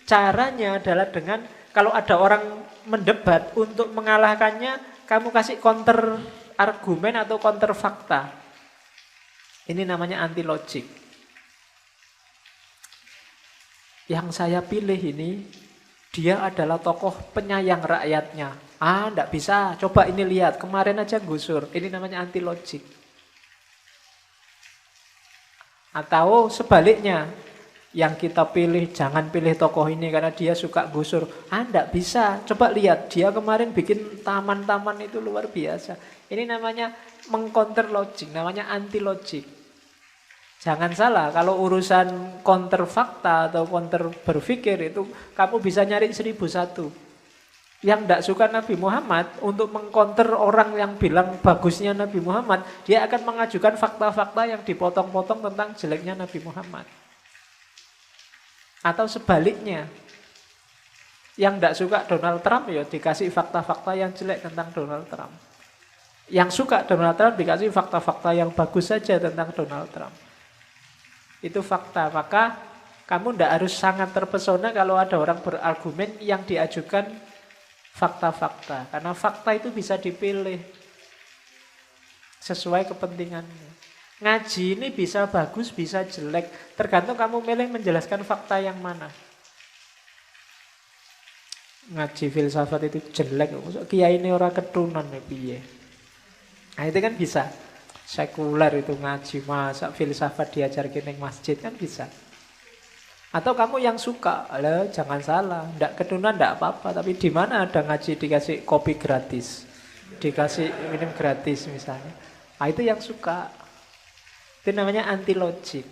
caranya adalah dengan, kalau ada orang mendebat, untuk mengalahkannya kamu kasih counter argumen atau counter fakta. Ini namanya antilogik. Yang saya pilih ini, dia adalah tokoh penyayang rakyatnya. Ah, enggak bisa. Coba ini lihat, kemarin aja gusur. Ini namanya antilogik. Atau sebaliknya, yang kita pilih, jangan pilih tokoh ini karena dia suka gusur. Ah, enggak bisa. Coba lihat, dia kemarin bikin taman-taman itu luar biasa. Ini namanya mengcounter logik, namanya anti-logik. Jangan salah, kalau urusan counter fakta atau counter berpikir itu, kamu bisa nyari 1001. Yang enggak suka Nabi Muhammad, untuk mengcounter orang yang bilang bagusnya Nabi Muhammad, dia akan mengajukan fakta-fakta yang dipotong-potong tentang jeleknya Nabi Muhammad. Atau sebaliknya, yang tidak suka Donald Trump ya dikasih fakta-fakta yang jelek tentang Donald Trump. Yang suka Donald Trump dikasih fakta-fakta yang bagus saja tentang Donald Trump. Itu fakta. Maka Kamu tidak harus sangat terpesona kalau ada orang berargumen yang diajukan fakta-fakta. Karena fakta itu bisa dipilih sesuai kepentingannya. Ngaji ini bisa bagus, bisa jelek. Tergantung kamu milih menjelaskan fakta yang mana. Ngaji filsafat itu jelek. Kiai ini orang keturunan ya piye. Nah itu kan bisa. Sekuler itu ngaji, masa filsafat diajar ning masjid kan bisa. Atau kamu yang suka, jangan salah, ndak keturunan ndak apa-apa, tapi di mana ada ngaji dikasih kopi gratis, dikasih minum gratis misalnya. Nah itu yang suka. Itu namanya anti logik.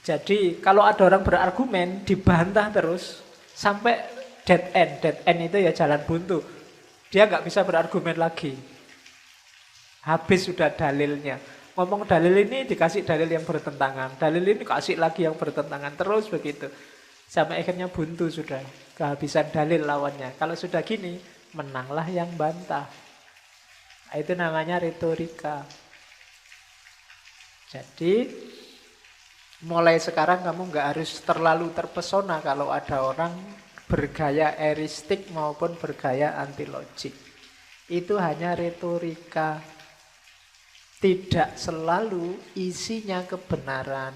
Jadi kalau ada orang berargumen dibantah terus sampai dead end. Dead end itu ya jalan buntu. Dia nggak bisa berargumen lagi. Habis sudah dalilnya. Ngomong dalil ini dikasih dalil yang bertentangan. Dalil ini kasih lagi yang bertentangan. Terus begitu. Sampai akhirnya buntu sudah. Kehabisan dalil lawannya. Kalau sudah gini, menanglah yang bantah. Itu namanya retorika. Jadi, mulai sekarang kamu nggak harus terlalu terpesona kalau ada orang bergaya eristik maupun bergaya anti logik. Itu hanya retorika. Tidak selalu isinya kebenaran.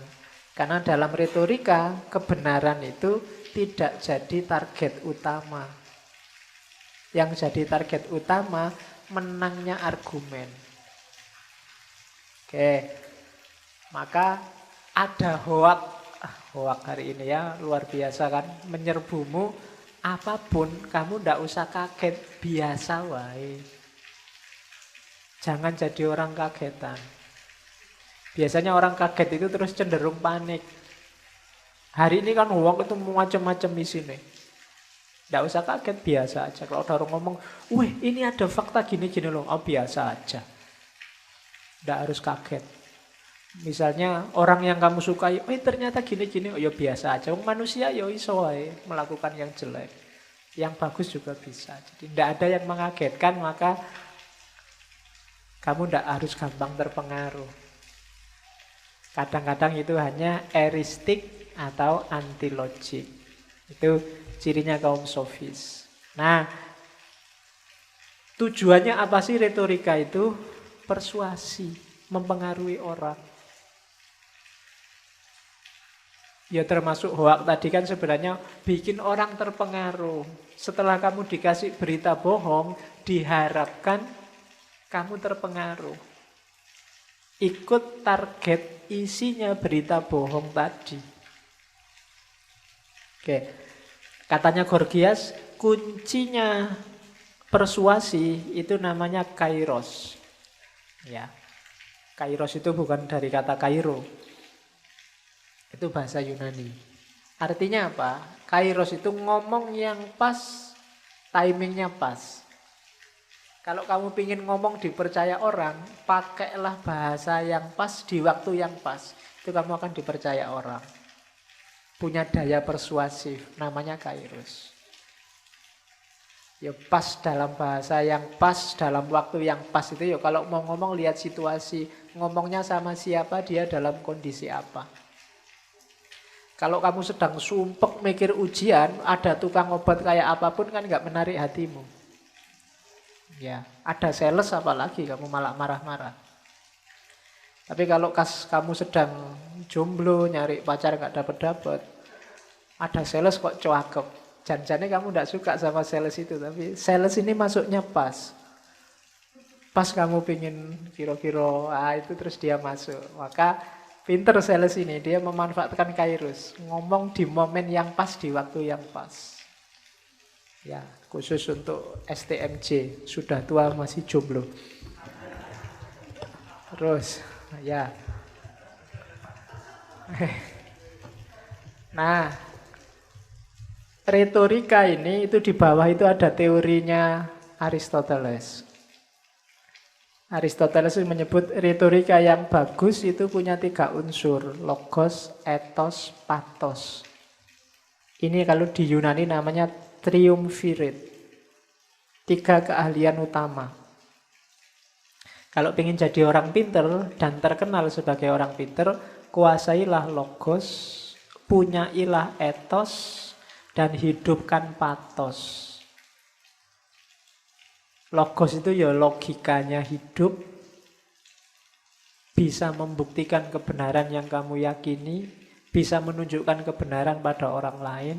Karena dalam retorika, kebenaran itu tidak jadi target utama. Yang jadi target utama, menangnya argumen. Oke, maka ada hoak. Hoak hari ini ya, luar biasa kan. Menyerbumu, apapun, kamu ndak usah kaget, biasa wae. Jangan jadi orang kagetan. Biasanya orang kaget itu terus cenderung panik. Hari ini kan hoax itu macam-macam di sini. Tidak usah kaget, biasa aja. Kalau ada orang ngomong, wih ini ada fakta gini-gini loh. Oh biasa aja. Tidak harus kaget. Misalnya orang yang kamu sukai, ternyata gini-gini. Oh ya biasa aja. Manusia ya iso wae melakukan yang jelek. Yang bagus juga bisa. Jadi tidak ada yang mengagetkan, maka kamu tidak harus gampang terpengaruh. Kadang-kadang itu hanya eristik atau anti logik. Itu cirinya kaum sofis. Nah, tujuannya apa sih retorika itu? Persuasi, mempengaruhi orang. Ya termasuk hoak tadi kan sebenarnya bikin orang terpengaruh. Setelah kamu dikasih berita bohong, diharapkan kamu terpengaruh. Ikut target isinya berita bohong tadi. Oke. Katanya Gorgias, kuncinya persuasi itu namanya kairos. Ya. Kairos itu bukan dari kata Kairo. Itu bahasa Yunani. Artinya apa? Kairos itu ngomong yang pas, timingnya pas. Kalau kamu ingin ngomong dipercaya orang, pakailah bahasa yang pas di waktu yang pas. Itu kamu akan dipercaya orang. Punya daya persuasif, namanya kairos. Ya pas dalam bahasa yang pas, dalam waktu yang pas itu ya kalau mau ngomong lihat situasi. Ngomongnya sama siapa, dia dalam kondisi apa. Kalau kamu sedang sumpek mikir ujian, ada tukang obat kayak apapun kan nggak menarik hatimu. Ya, ada sales apalagi kamu malah marah-marah. Tapi kalau kamu sedang jomblo, nyari pacar nggak dapet-dapet, ada sales kok cakep. Jangan-jangan kamu nggak suka sama sales itu, tapi sales ini masuknya pas. Pas kamu pingin kira-kira, itu terus dia masuk. Maka pinter sales ini, dia memanfaatkan kairos, ngomong di momen yang pas, di waktu yang pas. Ya, khusus untuk STMJ, sudah tua masih jomblo. Terus, ya. Nah, retorika ini itu di bawah itu ada teorinya Aristoteles. Aristoteles menyebut retorika yang bagus itu punya 3 unsur, logos, ethos, pathos. Ini kalau di Yunani namanya triumvirate. 3 keahlian utama. Kalau ingin jadi orang pinter dan terkenal sebagai orang pinter, kuasailah logos, punyailah etos, dan hidupkan patos. Logos itu ya logikanya hidup, bisa membuktikan kebenaran yang kamu yakini, bisa menunjukkan kebenaran pada orang lain.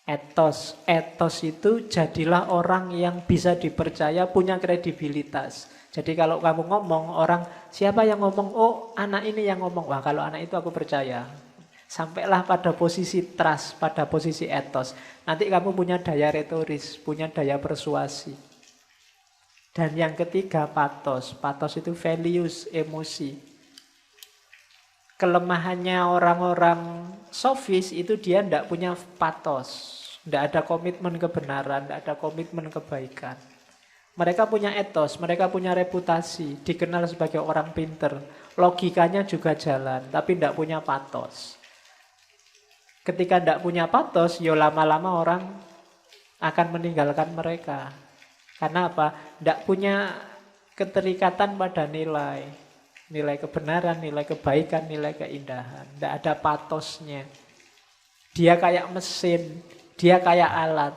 Etos itu jadilah orang yang bisa dipercaya, punya kredibilitas. Jadi kalau kamu ngomong, orang siapa yang ngomong? Oh, anak ini yang ngomong. Wah, kalau anak itu aku percaya. Sampailah pada posisi trust, pada posisi etos. Nanti kamu punya daya retoris, punya daya persuasi. Dan yang ketiga patos. Patos itu values, emosi. Kelemahannya orang-orang sofis itu dia tidak punya patos. Tidak ada komitmen kebenaran, tidak ada komitmen kebaikan. Mereka punya etos, mereka punya reputasi, dikenal sebagai orang pinter. Logikanya juga jalan, tapi tidak punya patos. Ketika tidak punya patos, ya lama-lama orang akan meninggalkan mereka. Karena apa? Tidak punya keterikatan pada nilai. Nilai kebenaran, nilai kebaikan, nilai keindahan. Tidak ada patosnya. Dia kayak mesin, dia kayak alat.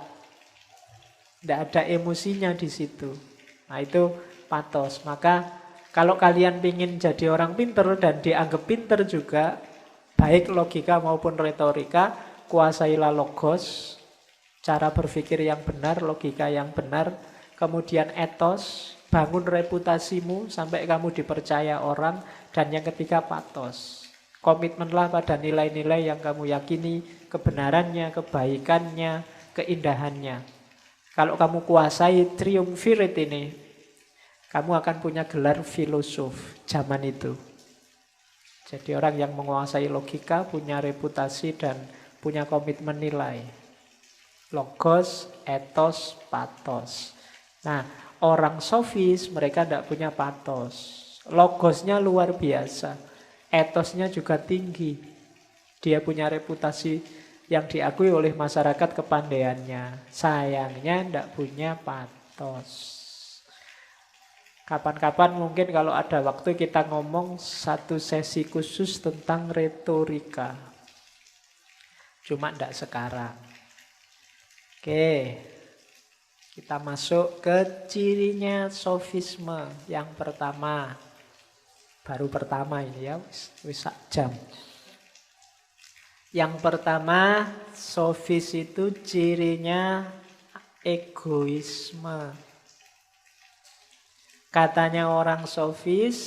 Tidak ada emosinya di situ. Nah itu patos. Maka kalau kalian ingin jadi orang pinter dan dianggap pinter juga, baik logika maupun retorika, kuasailah logos, cara berpikir yang benar, logika yang benar, kemudian etos, bangun reputasimu sampai kamu dipercaya orang, dan yang ketiga patos. Komitmenlah pada nilai-nilai yang kamu yakini, kebenarannya, kebaikannya, keindahannya. Kalau kamu kuasai triumvirat ini, kamu akan punya gelar filosof zaman itu. Jadi orang yang menguasai logika, punya reputasi dan punya komitmen nilai. Logos, etos, patos. Nah, orang sofis mereka tidak punya patos. Logosnya luar biasa. Etosnya juga tinggi. Dia punya reputasi yang diakui oleh masyarakat kepandaiannya. Sayangnya tidak punya patos. Kapan-kapan mungkin kalau ada waktu kita ngomong satu sesi khusus tentang retorika. Cuma tidak sekarang. Oke. Kita masuk ke cirinya sofisme. Yang pertama. Baru pertama ini ya. Wis sak jam. Yang pertama, sofis itu cirinya egoisme. Katanya orang sofis,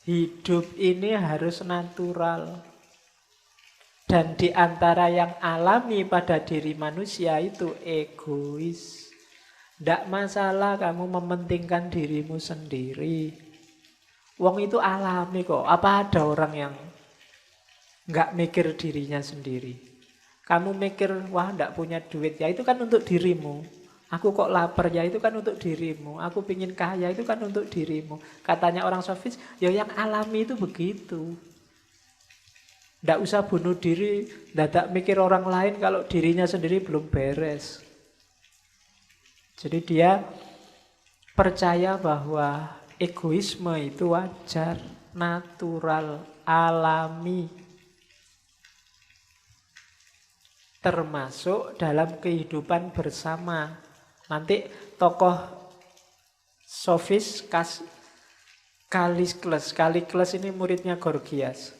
hidup ini harus natural. Dan di antara yang alami pada diri manusia itu egois. Tidak masalah kamu mementingkan dirimu sendiri. Wong itu alami kok. Apa ada orang yang nggak mikir dirinya sendiri? Kamu mikir, wah nggak punya duit, ya itu kan untuk dirimu. Aku kok lapar, ya itu kan untuk dirimu. Aku pingin kaya, itu kan untuk dirimu. Katanya orang sofis, ya yang alami itu begitu. Nggak usah bunuh diri, nggak mikir orang lain kalau dirinya sendiri belum beres. Jadi dia percaya bahwa egoisme itu wajar, natural, alami. Termasuk dalam kehidupan bersama. Nanti tokoh sofis Kalikles ini muridnya Gorgias.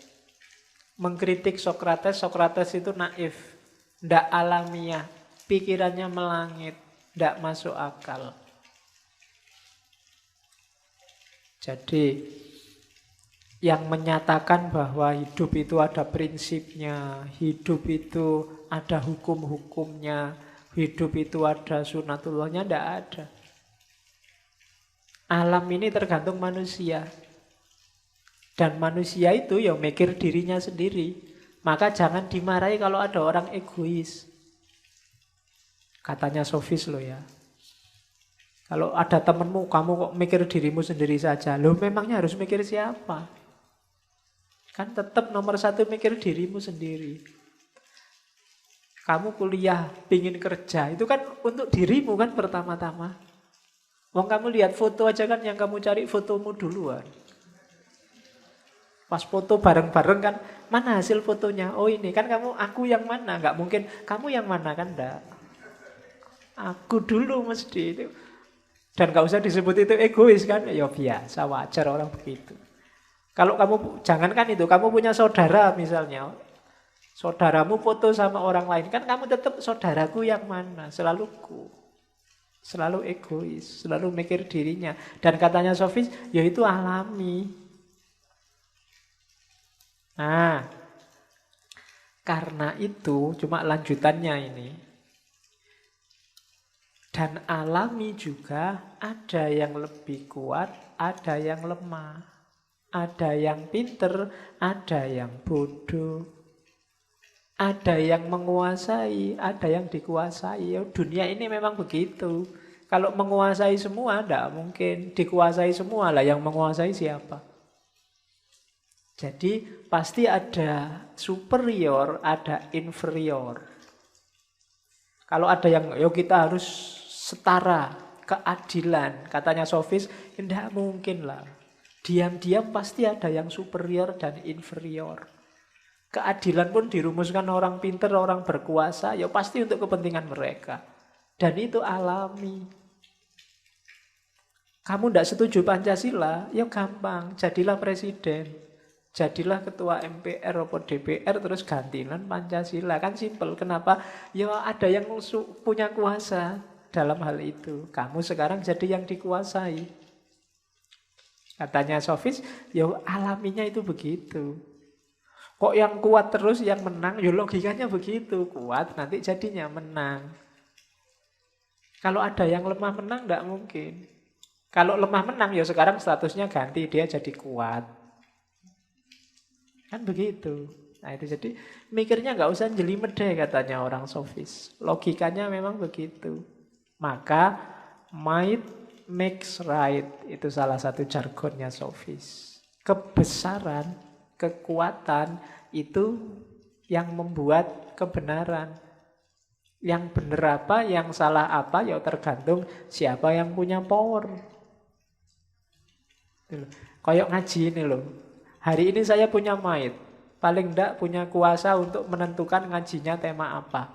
Mengkritik Sokrates, Sokrates itu naif, ndak alamiah, pikirannya melangit, ndak masuk akal. Jadi yang menyatakan bahwa hidup itu ada prinsipnya, hidup itu ada hukum-hukumnya, hidup itu ada sunatullahnya, tidak ada. Alam ini tergantung manusia. Dan manusia itu yang mikir dirinya sendiri. Maka jangan dimarahi kalau ada orang egois. Katanya sofis loh ya. Kalau ada temenmu, kamu kok mikir dirimu sendiri saja. Loh memangnya harus mikir siapa? Kan tetap nomor satu mikir dirimu sendiri. Kamu kuliah, pingin kerja, itu kan untuk dirimu kan pertama-tama. Wong kamu lihat foto aja kan yang kamu cari fotomu duluan. Pas foto bareng-bareng kan, mana hasil fotonya? Oh ini, kan kamu, aku yang mana? Nggak mungkin, kamu yang mana kan enggak. Aku dulu mesti itu. Dan nggak usah disebut itu egois kan, ya biasa, wajar orang begitu. Kalau kamu, jangankan itu, kamu punya saudara misalnya, saudaramu foto sama orang lain, kan kamu tetap saudaraku yang mana, selalu ku. Selalu egois, selalu mikir dirinya. Dan katanya Sofis, ya itu alami. Nah, karena itu, cuma lanjutannya ini. Dan alami juga ada yang lebih kuat, ada yang lemah. Ada yang pinter, ada yang bodoh. Ada yang menguasai, ada yang dikuasai. Ya, dunia ini memang begitu. Kalau menguasai semua, tidak mungkin. Dikuasai semua lah, yang menguasai siapa? Jadi pasti ada superior, ada inferior. Kalau ada yang, yo kita harus setara, keadilan. Katanya Sofis, tidak mungkin lah. Diam-diam pasti ada yang superior dan inferior. Keadilan pun dirumuskan orang pintar, orang berkuasa, ya pasti untuk kepentingan mereka. Dan itu alami. Kamu tidak setuju Pancasila, ya gampang, jadilah presiden. Jadilah ketua MPR atau DPR, terus gantilan Pancasila. Kan simpel, kenapa? Ya ada yang punya kuasa dalam hal itu. Kamu sekarang jadi yang dikuasai. Katanya Sofis, ya alaminya itu begitu. Kok yang kuat terus yang menang? Ya logikanya begitu. Kuat nanti jadinya menang. Kalau ada yang lemah menang, tidak mungkin. Kalau lemah menang, ya sekarang statusnya ganti. Dia jadi kuat. Kan begitu. Nah itu jadi mikirnya nggak usah jelimet deh katanya orang Sofis. Logikanya memang begitu. Maka might makes right. Itu salah satu jargonnya Sofis. Kebesaran, kekuatan itu yang membuat kebenaran. Yang benar apa, yang salah apa, ya tergantung siapa yang punya power. Kayak ngaji ini loh. Hari ini saya punya might. Paling enggak punya kuasa untuk menentukan ngajinya tema apa.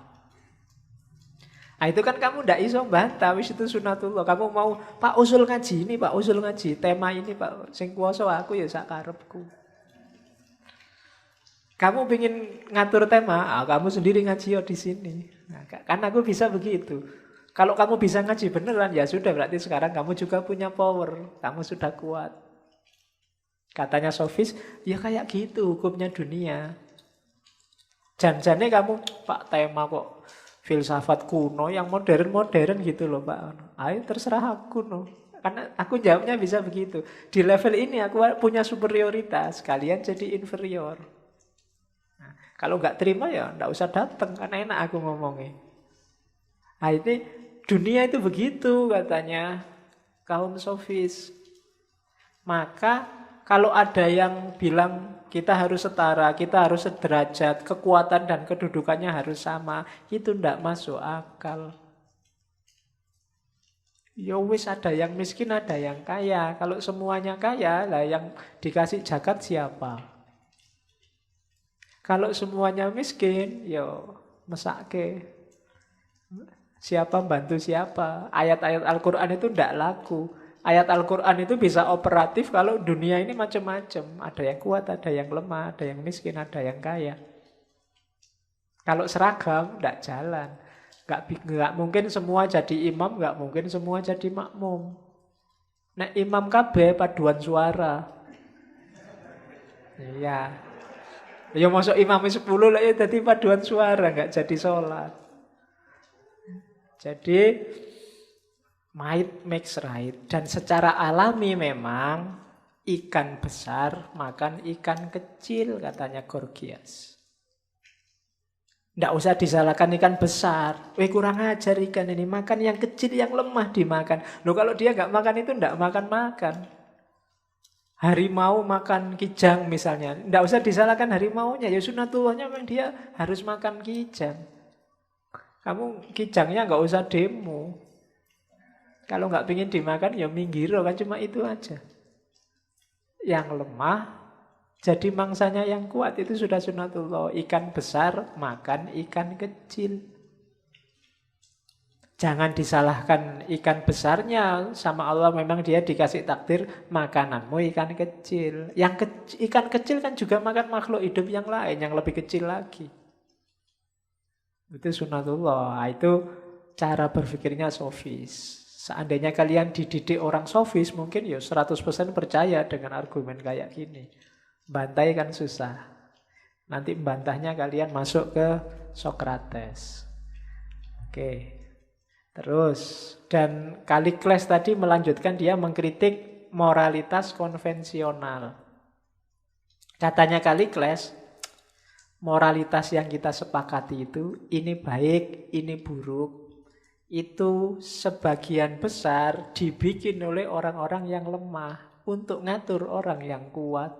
Nah itu kan kamu ndak iso bantah, wis itu sunatullah. Kamu mau, Pak usul ngaji ini, Pak usul ngaji tema ini, Pak. Sing kuasa aku ya sak karepku. Kamu ingin ngatur tema, kamu sendiri ngaji di sini. Nah, kan aku bisa begitu. Kalau kamu bisa ngaji beneran, ya sudah berarti sekarang kamu juga punya power. Kamu sudah kuat. Katanya Sofis, ya kayak gitu hukumnya dunia. Jangan-jangan kamu, Pak tema kok filsafat kuno yang modern-modern gitu loh Pak. Ayo terserah aku no. Karena aku jawabnya bisa begitu. Di level ini aku punya superioritas, kalian jadi inferior. Kalau nggak terima ya nggak usah datang, karena enak aku ngomongnya. Nah ini dunia itu begitu katanya kaum Sofis. Maka kalau ada yang bilang kita harus setara, kita harus sederajat, kekuatan dan kedudukannya harus sama, itu ndak masuk akal. Ya wis ada yang miskin, ada yang kaya. Kalau semuanya kaya, lah yang dikasih zakat siapa? Kalau semuanya miskin, yo mesake. Siapa bantu siapa? Ayat-ayat Al-Quran itu tidak laku. Ayat Al-Quran itu bisa operatif kalau dunia ini macam-macam. Ada yang kuat, ada yang lemah, ada yang miskin, ada yang kaya. Kalau seragam, tidak jalan. Nggak mungkin semua jadi imam, nggak mungkin semua jadi makmum. Nah imam KB paduan suara. Iya. Ya masuk imamnya 10 lah ya jadi paduan suara, nggak jadi sholat. Jadi might makes right. Dan secara alami memang ikan besar makan ikan kecil katanya Gorgias. Nggak usah disalahkan ikan besar. Kurang ajar ikan ini, makan yang kecil yang lemah dimakan. Loh kalau dia nggak makan itu nggak makan-makan. Harimau makan kijang misalnya, tidak usah disalahkan harimaunya, ya sunatullahnya memang dia harus makan kijang. Kamu kijangnya nggak usah demo. Kalau nggak ingin dimakan ya minggir kan, cuma itu aja. Yang lemah Jadi mangsanya yang kuat itu sudah sunatullah. Ikan besar makan ikan kecil. Jangan disalahkan ikan besarnya, sama Allah memang dia dikasih takdir makananmu ikan kecil. Ikan kecil kan juga makan makhluk hidup yang lain yang lebih kecil lagi. Itu sunatullah. Itu cara berpikirnya sofis. Seandainya kalian dididik orang sofis, mungkin ya 100% percaya dengan argumen kayak gini. Bantai kan susah. Nanti bantahnya kalian masuk ke Sokrates. Oke. Terus, dan Kalikles tadi melanjutkan, dia mengkritik moralitas konvensional. Katanya Kalikles, moralitas yang kita sepakati itu, ini baik, ini buruk, itu sebagian besar dibikin oleh orang-orang yang lemah untuk ngatur orang yang kuat.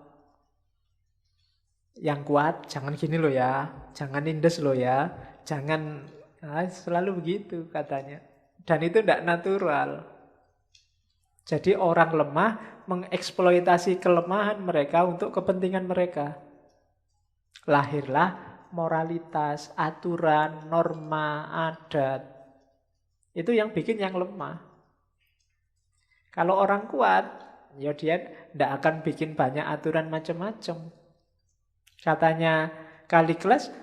Yang kuat, jangan gini loh ya, jangan nindes loh ya, jangan... Nah, selalu begitu katanya. Dan itu tidak natural. Jadi orang lemah mengeksploitasi kelemahan mereka untuk kepentingan mereka. Lahirlah moralitas, aturan, norma, adat. Itu yang bikin yang lemah. Kalau orang kuat, ya dia tidak akan bikin banyak aturan macam-macam. Katanya Kalikles,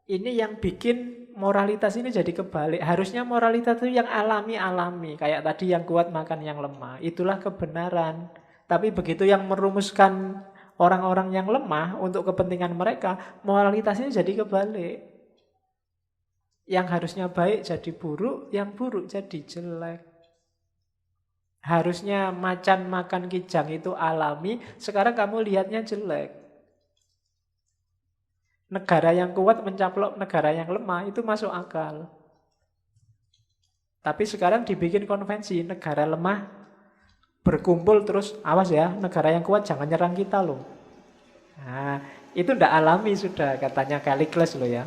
ini yang bikin moralitas ini jadi kebalik. Harusnya moralitas itu yang alami-alami. Kayak tadi yang kuat makan yang lemah. Itulah kebenaran. Tapi begitu yang merumuskan orang-orang yang lemah untuk kepentingan mereka, moralitasnya jadi kebalik. Yang harusnya baik jadi buruk, yang buruk jadi jelek. Harusnya macan makan kijang itu alami, sekarang kamu lihatnya jelek. Negara yang kuat mencaplok negara yang lemah, itu masuk akal. Tapi sekarang dibikin konvensi, negara lemah berkumpul terus, awas ya, negara yang kuat jangan nyerang kita loh. Nah, itu tidak alami sudah, katanya Kalikles loh ya.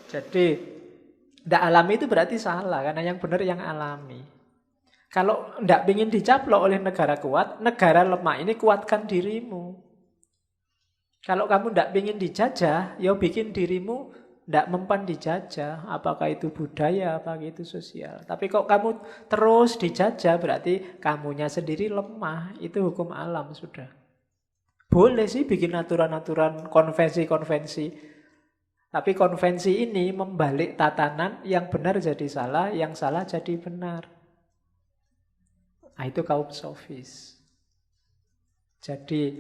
Jadi, tidak alami itu berarti salah, karena yang benar yang alami. Kalau tidak ingin dicaplok oleh negara kuat, negara lemah ini kuatkan dirimu. Kalau kamu tidak ingin dijajah, ya bikin dirimu tidak mempan dijajah. Apakah itu budaya, apakah itu sosial. Tapi kok kamu terus dijajah, berarti kamunya sendiri lemah. Itu hukum alam sudah. Boleh sih bikin aturan-aturan, konvensi-konvensi. Tapi konvensi ini membalik tatanan, yang benar jadi salah, yang salah jadi benar. Nah, itu kaum sofis. Jadi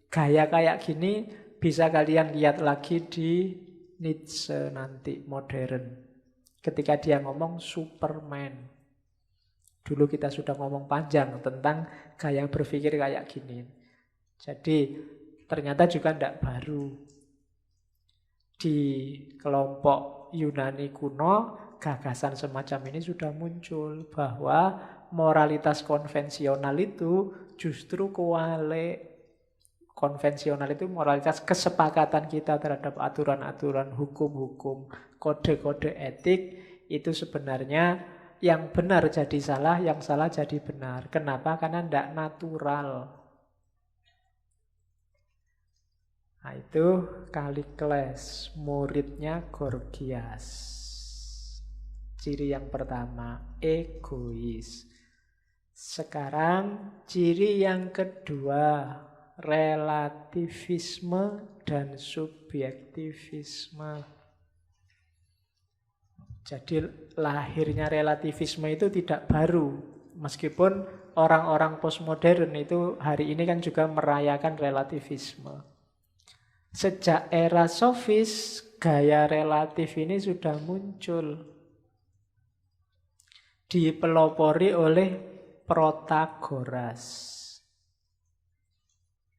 gaya kayak gini bisa kalian lihat lagi di Nietzsche nanti, modern. Ketika dia ngomong Superman. Dulu kita sudah ngomong panjang tentang gaya berpikir kayak gini. Jadi ternyata juga tidak baru. Di kelompok Yunani kuno, gagasan semacam ini sudah muncul. Bahwa moralitas konvensional itu justru kewalik. Konvensional itu moralitas kesepakatan kita terhadap aturan-aturan, hukum-hukum, kode-kode etik. Itu sebenarnya yang benar jadi salah, yang salah jadi benar. Kenapa? Karena tidak natural. Nah, itu Kalikles, muridnya Gorgias. Ciri yang pertama, egois. Sekarang ciri yang kedua, relativisme dan subjektivisme. Jadi lahirnya relativisme itu tidak baru. Meskipun orang-orang postmodern itu hari ini kan juga merayakan relativisme. Sejak era sofis, gaya relatif ini sudah muncul. Dipelopori oleh Protagoras.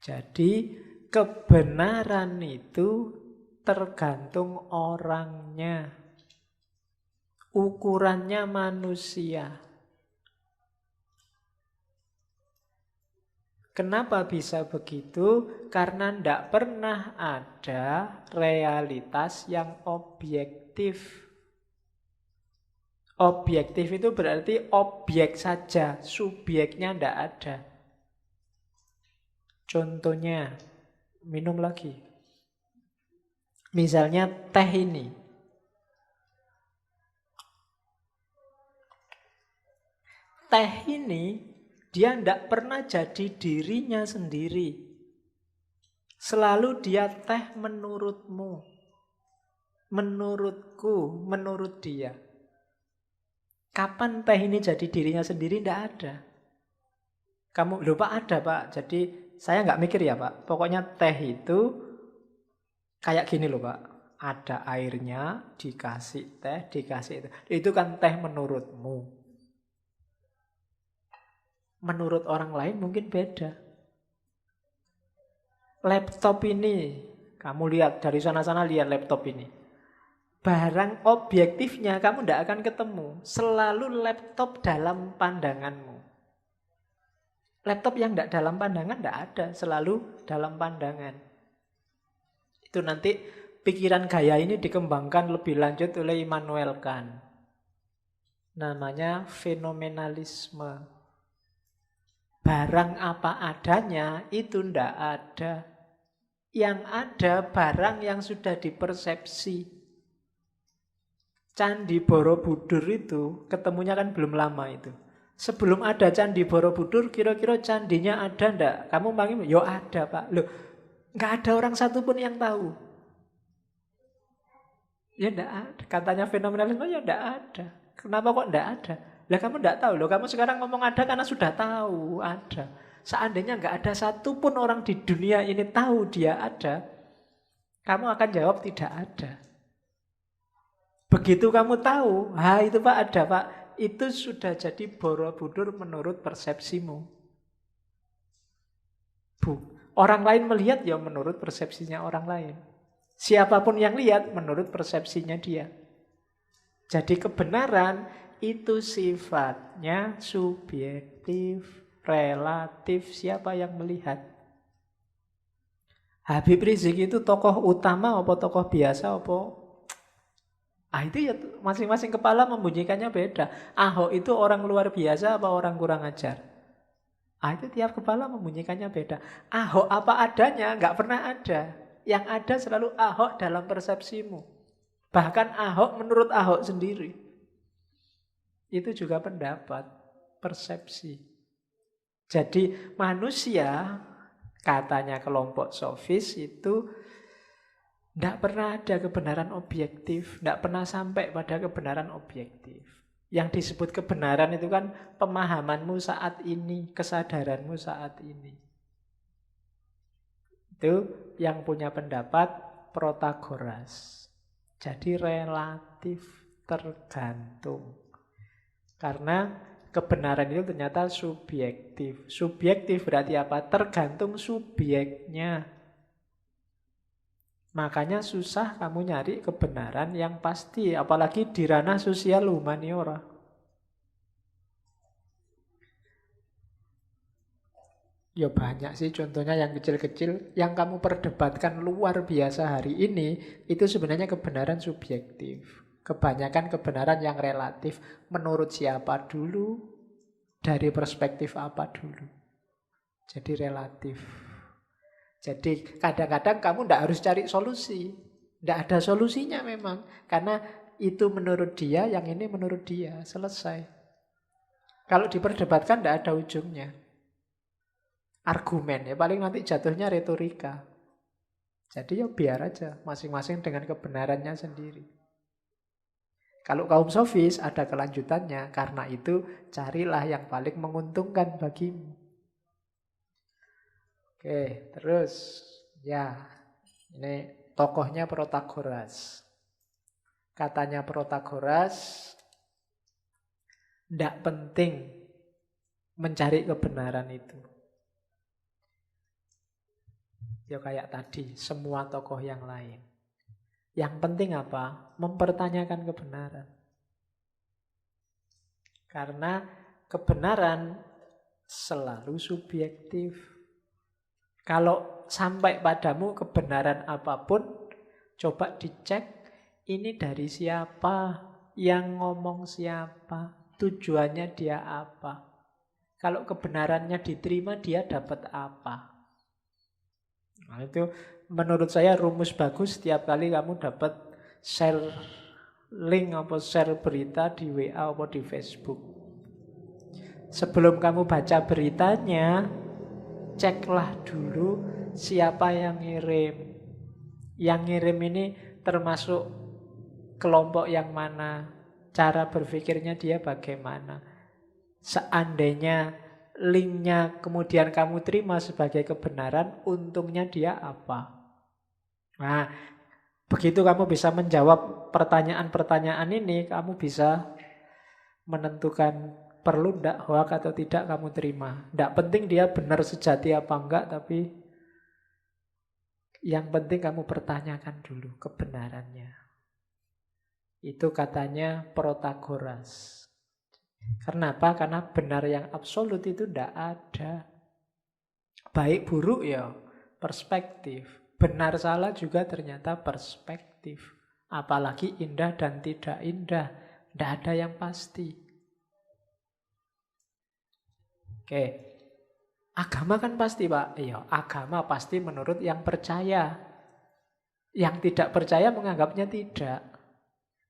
Jadi kebenaran itu tergantung orangnya. Ukurannya manusia. Kenapa bisa begitu? Karena tidak pernah ada realitas yang objektif. Objektif itu berarti objek saja, subjeknya tidak ada. Contohnya, minum lagi. Misalnya teh ini. Teh ini, dia tidak pernah jadi dirinya sendiri. Selalu dia teh menurutmu, menurutku, menurut dia. Kapan teh ini jadi dirinya sendiri? Tidak ada. Kamu, loh Pak, ada Pak. Jadi saya nggak mikir ya Pak. Pokoknya teh itu kayak gini loh Pak. Ada airnya, dikasih teh, dikasih itu. Itu kan teh menurutmu. Menurut orang lain mungkin beda. Laptop ini, kamu lihat dari sana-sana, lihat laptop ini. Barang objektifnya kamu tidak akan ketemu. Selalu laptop dalam pandanganmu. Laptop yang tidak dalam pandangan tidak ada. Selalu dalam pandangan. Itu nanti pikiran gaya ini dikembangkan lebih lanjut oleh Immanuel Kant. Namanya fenomenalisme. Barang apa adanya itu tidak ada. Yang ada barang yang sudah dipersepsi. Candi Borobudur itu ketemunya kan belum lama itu. Sebelum ada Candi Borobudur, kira-kira candinya ada ndak? Kamu panggil, yo ada Pak. Loh, nggak ada orang satu pun yang tahu. Ya ndak ada. Katanya fenomenalisme ya ndak ada. Kenapa kok ndak ada? Lah kamu ndak tahu loh. Kamu sekarang ngomong ada karena sudah tahu ada. Seandainya nggak ada satu pun orang di dunia ini tahu dia ada, kamu akan jawab tidak ada. Begitu kamu tahu, itu Pak ada Pak, itu sudah jadi Borobudur menurut persepsimu. Orang lain melihat ya menurut persepsinya orang lain. Siapapun yang lihat menurut persepsinya dia. Jadi kebenaran itu sifatnya subjektif, relatif, siapa yang melihat. Habib Rizik itu tokoh utama apa tokoh biasa apa? Itu ya masing-masing kepala membunyikannya beda. Ahok itu orang luar biasa apa orang kurang ajar? Itu tiap kepala membunyikannya beda. Ahok apa adanya nggak pernah ada. Yang ada selalu Ahok dalam persepsimu. Bahkan Ahok menurut Ahok sendiri. Itu juga pendapat, persepsi. Jadi manusia, katanya kelompok sofis itu tidak pernah ada kebenaran objektif, tidak pernah sampai pada kebenaran objektif. Yang disebut kebenaran itu kan pemahamanmu saat ini, kesadaranmu saat ini. Itu yang punya pendapat Protagoras. Jadi relatif, tergantung. Karena kebenaran itu ternyata subjektif. Subjektif berarti apa? Tergantung subjeknya. Makanya susah kamu nyari kebenaran yang pasti, apalagi di ranah sosial humaniora. Ya banyak sih contohnya yang kecil-kecil. Yang kamu perdebatkan luar biasa hari ini, itu sebenarnya kebenaran subjektif. Kebanyakan kebenaran yang relatif. Menurut siapa dulu, dari perspektif apa dulu. Jadi relatif. Jadi kadang-kadang kamu tidak harus cari solusi. Tidak ada solusinya memang. Karena itu menurut dia, yang ini menurut dia. Selesai. Kalau diperdebatkan tidak ada ujungnya. Argumen ya paling nanti jatuhnya retorika. Jadi ya biar aja. Masing-masing dengan kebenarannya sendiri. Kalau kaum sofis ada kelanjutannya. Karena itu carilah yang paling menguntungkan bagimu. Oke, terus ya ini tokohnya Protagoras. Katanya Protagoras, tidak penting mencari kebenaran itu. Ya kayak tadi, semua tokoh yang lain. Yang penting apa? Mempertanyakan kebenaran. Karena kebenaran selalu subjektif. Kalau sampai padamu kebenaran apapun, coba dicek ini dari siapa, yang ngomong siapa, tujuannya dia apa. Kalau kebenarannya diterima, dia dapat apa. Nah, itu menurut saya rumus bagus setiap kali kamu dapat share link atau share berita di WA atau di Facebook. Sebelum kamu baca beritanya, ceklah dulu siapa yang ngirim. Yang ngirim ini termasuk kelompok yang mana, cara berpikirnya dia bagaimana. Seandainya linknya kemudian kamu terima sebagai kebenaran, untungnya dia apa? Nah, begitu kamu bisa menjawab pertanyaan-pertanyaan ini, kamu bisa menentukan perlu ndak hoak atau tidak kamu terima. Ndak penting dia benar sejati apa enggak, tapi yang penting kamu pertanyakan dulu kebenarannya. Itu katanya Protagoras. Kenapa? Karena benar yang absolut itu ndak ada. Baik buruk ya perspektif. Benar salah juga ternyata perspektif. Apalagi indah dan tidak indah. Ndak ada yang pasti. Oke, agama kan pasti Pak. Iya, agama pasti menurut yang percaya. Yang tidak percaya menganggapnya tidak.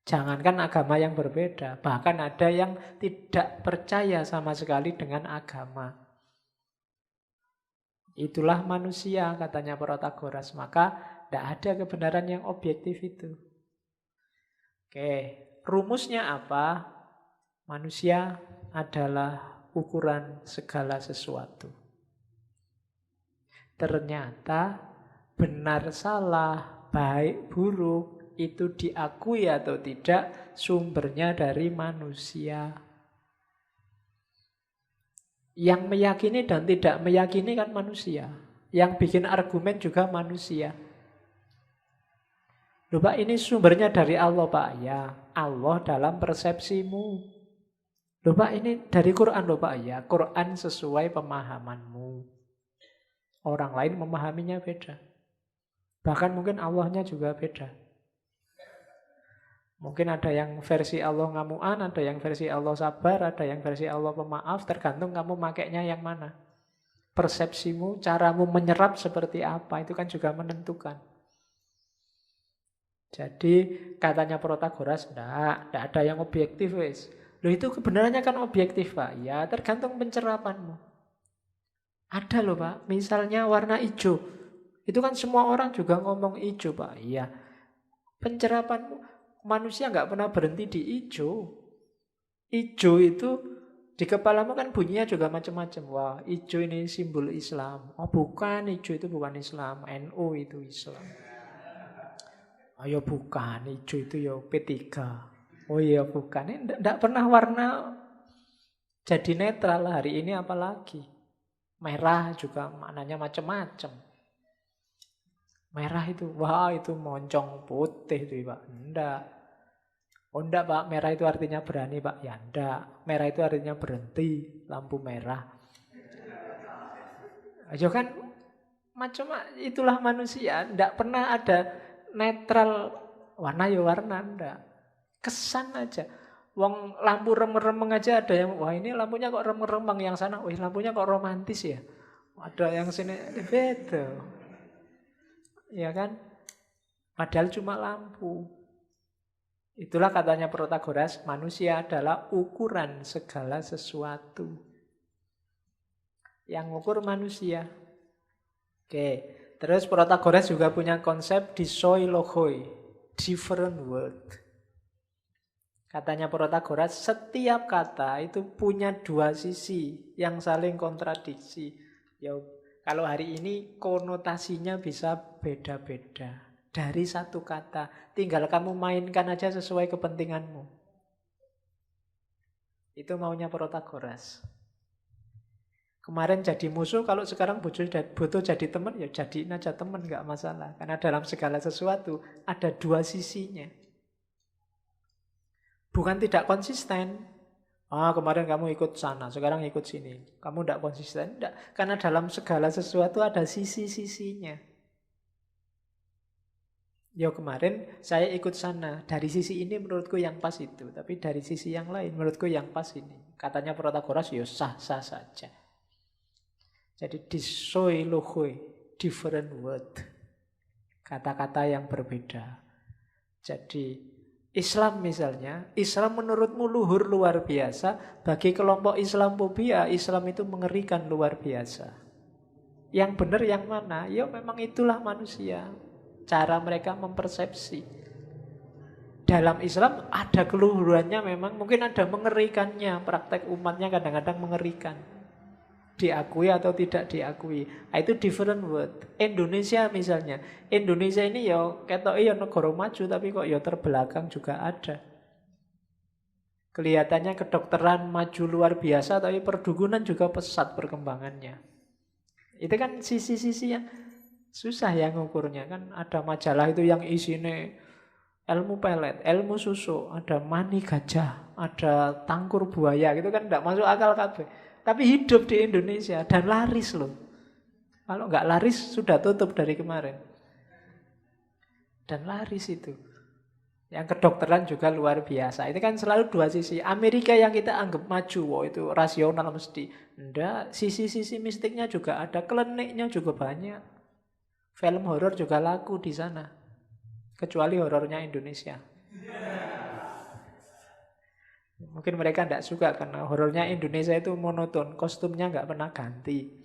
Jangankan agama yang berbeda, bahkan ada yang tidak percaya sama sekali dengan agama. Itulah manusia, katanya Protagoras. Maka tidak ada kebenaran yang objektif itu. Oke, rumusnya apa? Manusia adalah ukuran segala sesuatu. Ternyata benar salah, baik buruk itu diakui atau tidak sumbernya dari manusia. Yang meyakini dan tidak meyakini kan manusia. Yang bikin argumen juga manusia. Loh Pak, ini sumbernya dari Allah Pak. Ya, Allah dalam persepsimu. Loh Pak, ini dari Quran loh Pak. Ya, Quran sesuai pemahamanmu. Orang lain memahaminya beda. Bahkan mungkin Allahnya juga beda. Mungkin ada yang versi Allah ngamuan, ada yang versi Allah sabar, ada yang versi Allah pemaaf. Tergantung kamu makainya yang mana. Persepsimu, caramu menyerap seperti apa, itu kan juga menentukan. Jadi katanya Protagoras, tidak ada yang objektif wes. Loh itu kebenarannya kan objektif Pak. Ya tergantung pencerapanmu. Ada loh Pak, misalnya warna hijau. Itu kan semua orang juga ngomong hijau Pak. Iya. Pencerapanmu, manusia nggak pernah berhenti di hijau. Hijau itu di kepalamu kan bunyinya juga macam-macam. Wah, hijau ini simbol Islam. Oh bukan, hijau itu bukan Islam. NU itu Islam. Ayo bukan, hijau itu ya P3. Oh iya bukan, ini tidak pernah warna jadi netral hari ini apalagi. Merah juga maknanya macam-macam. Merah itu, wah itu moncong putih itu Pak. Enggak. Oh enggak Pak, merah itu artinya berani Pak. Ya enggak, merah itu artinya berhenti, lampu merah. Ayo kan, macam itulah manusia. Enggak pernah ada netral, warna ya warna, enggak. Kesan aja. Wong lampu remeng-remeng aja ada yang, wah ini lampunya kok remeng-remeng, yang sana, wih lampunya kok romantis ya. Ada yang sini, beda. Ya kan? Padahal cuma lampu. Itulah katanya Protagoras, manusia adalah ukuran segala sesuatu. Yang ukur manusia. Oke, terus Protagoras juga punya konsep disoi logoi, different word. Katanya Protagoras, setiap kata itu punya dua sisi yang saling kontradiksi. Ya, kalau hari ini konotasinya bisa beda-beda. Dari satu kata, tinggal kamu mainkan aja sesuai kepentinganmu. Itu maunya Protagoras. Kemarin jadi musuh, kalau sekarang butuh jadi teman, ya jadiin aja teman, gak masalah. Karena dalam segala sesuatu ada dua sisinya. Bukan tidak konsisten. Kemarin kamu ikut sana, sekarang ikut sini. Kamu tidak konsisten, tidak. Karena dalam segala sesuatu ada sisi-sisinya. Ya kemarin saya ikut sana. Dari sisi ini menurutku yang pas itu. Tapi dari sisi yang lain menurutku yang pas ini. Katanya Protagoras, ya sah-sah saja. Jadi disoi logoi, different word. Kata-kata yang berbeda. Jadi Islam misalnya, Islam menurutmu luhur luar biasa, bagi kelompok Islamophobia, Islam itu mengerikan luar biasa. Yang benar yang mana? Ya memang itulah manusia. Cara mereka mempersepsi. Dalam Islam ada keluhurannya memang, mungkin ada mengerikannya. Praktek umatnya kadang-kadang mengerikan. Diakui atau tidak diakui. Itu different word. Indonesia misalnya. Indonesia ini ya ketok ya negara maju, tapi kok ya terbelakang juga ada. Kelihatannya kedokteran maju luar biasa, tapi perdukunan juga pesat perkembangannya. Itu kan sisi-sisi yang susah ya ngukurnya. Kan ada majalah itu yang isinya ilmu pelet, ilmu susu, ada mani gajah, ada tangkur buaya, gitu kan tidak masuk akal kabeh. Tapi hidup di Indonesia dan laris loh. Kalau nggak laris sudah tutup dari kemarin. Dan laris itu. Yang kedokteran juga luar biasa. Ini kan selalu dua sisi. Amerika yang kita anggap maju, wow, itu rasional mesti. Enggak, sisi-sisi mistiknya juga ada, kliniknya juga banyak. Film horor juga laku di sana. Kecuali horornya Indonesia. Mungkin mereka tidak suka karena horornya Indonesia itu monoton. Kostumnya nggak pernah ganti.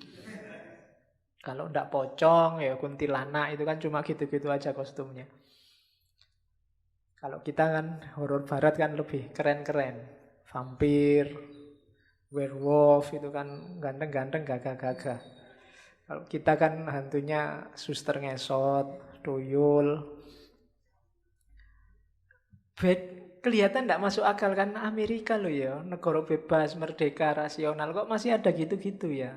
Kalau tidak pocong, ya kuntilanak, itu kan cuma gitu-gitu aja kostumnya. Kalau kita kan horor barat kan lebih keren-keren. Vampir, werewolf, itu kan ganteng-ganteng, gagah-gagah. Kalau kita kan hantunya suster ngesot, tuyul. Kelihatan tidak masuk akal kan, Amerika loh ya, negara bebas, merdeka, rasional, kok masih ada gitu-gitu ya.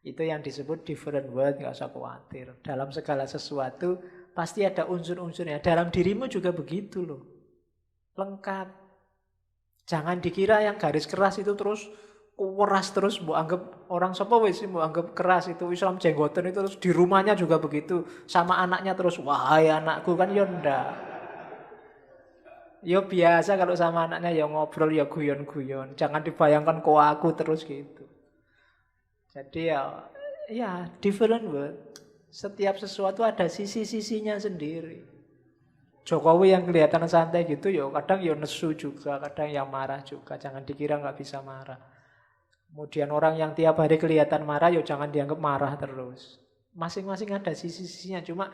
Itu yang disebut different world, nggak usah khawatir. Dalam segala sesuatu pasti ada unsur-unsurnya. Dalam dirimu juga begitu loh, lengkap. Jangan dikira yang garis keras itu terus keras terus, mau anggap orang sapa wis mau anggap keras itu Islam jenggoten itu terus di rumahnya juga begitu, sama anaknya terus wahai anakku, kan ya ndak. Ya biasa kalau sama anaknya ya ngobrol ya guyon-guyon. Jangan dibayangkan kok aku terus gitu. Jadi ya different word. Setiap sesuatu ada sisi-sisinya sendiri. Jokowi yang kelihatan santai gitu ya kadang ya nesu juga, kadang yang marah juga. Jangan dikira nggak bisa marah. Kemudian orang yang tiap hari kelihatan marah ya jangan dianggap marah terus. Masing-masing ada sisi-sisinya. Cuma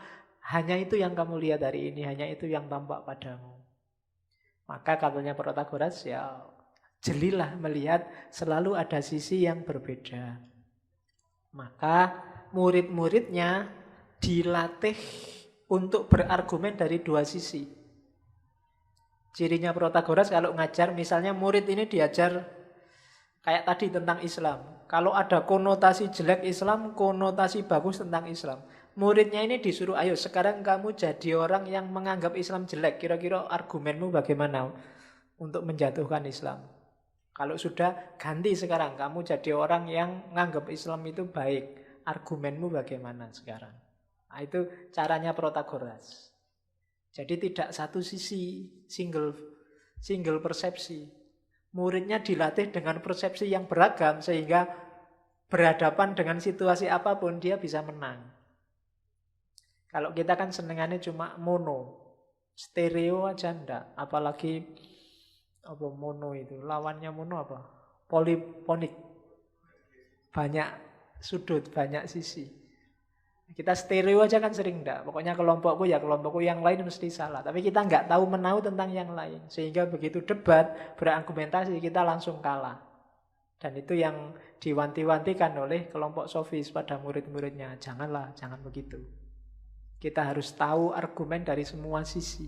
hanya itu yang kamu lihat hari ini, hanya itu yang tampak padamu. Maka katanya Protagoras ya jelilah melihat selalu ada sisi yang berbeda. Maka murid-muridnya dilatih untuk berargumen dari dua sisi. Cirinya Protagoras kalau ngajar, misalnya murid ini diajar kayak tadi tentang Islam. Kalau ada konotasi jelek Islam, konotasi bagus tentang Islam. Muridnya ini disuruh, ayo sekarang kamu jadi orang yang menganggap Islam jelek. Kira-kira argumenmu bagaimana untuk menjatuhkan Islam? Kalau sudah, ganti sekarang. Kamu jadi orang yang menganggap Islam itu baik. Argumenmu bagaimana sekarang? Nah, itu caranya Protagoras. Jadi tidak satu sisi, single persepsi. Muridnya dilatih dengan persepsi yang beragam, sehingga berhadapan dengan situasi apapun, dia bisa menang. Kalau kita kan senengannya cuma mono, stereo aja ndak. Apalagi apa mono itu, lawannya mono apa? Polifonik. Banyak sudut, banyak sisi. Kita stereo aja kan sering ndak. Pokoknya kelompokku ya kelompokku, yang lain mesti salah. Tapi kita nggak tahu menau tentang yang lain. Sehingga begitu debat, berargumentasi, kita langsung kalah. Dan itu yang diwanti-wantikan oleh kelompok sofis pada murid-muridnya. Janganlah, jangan begitu. Kita harus tahu argumen dari semua sisi.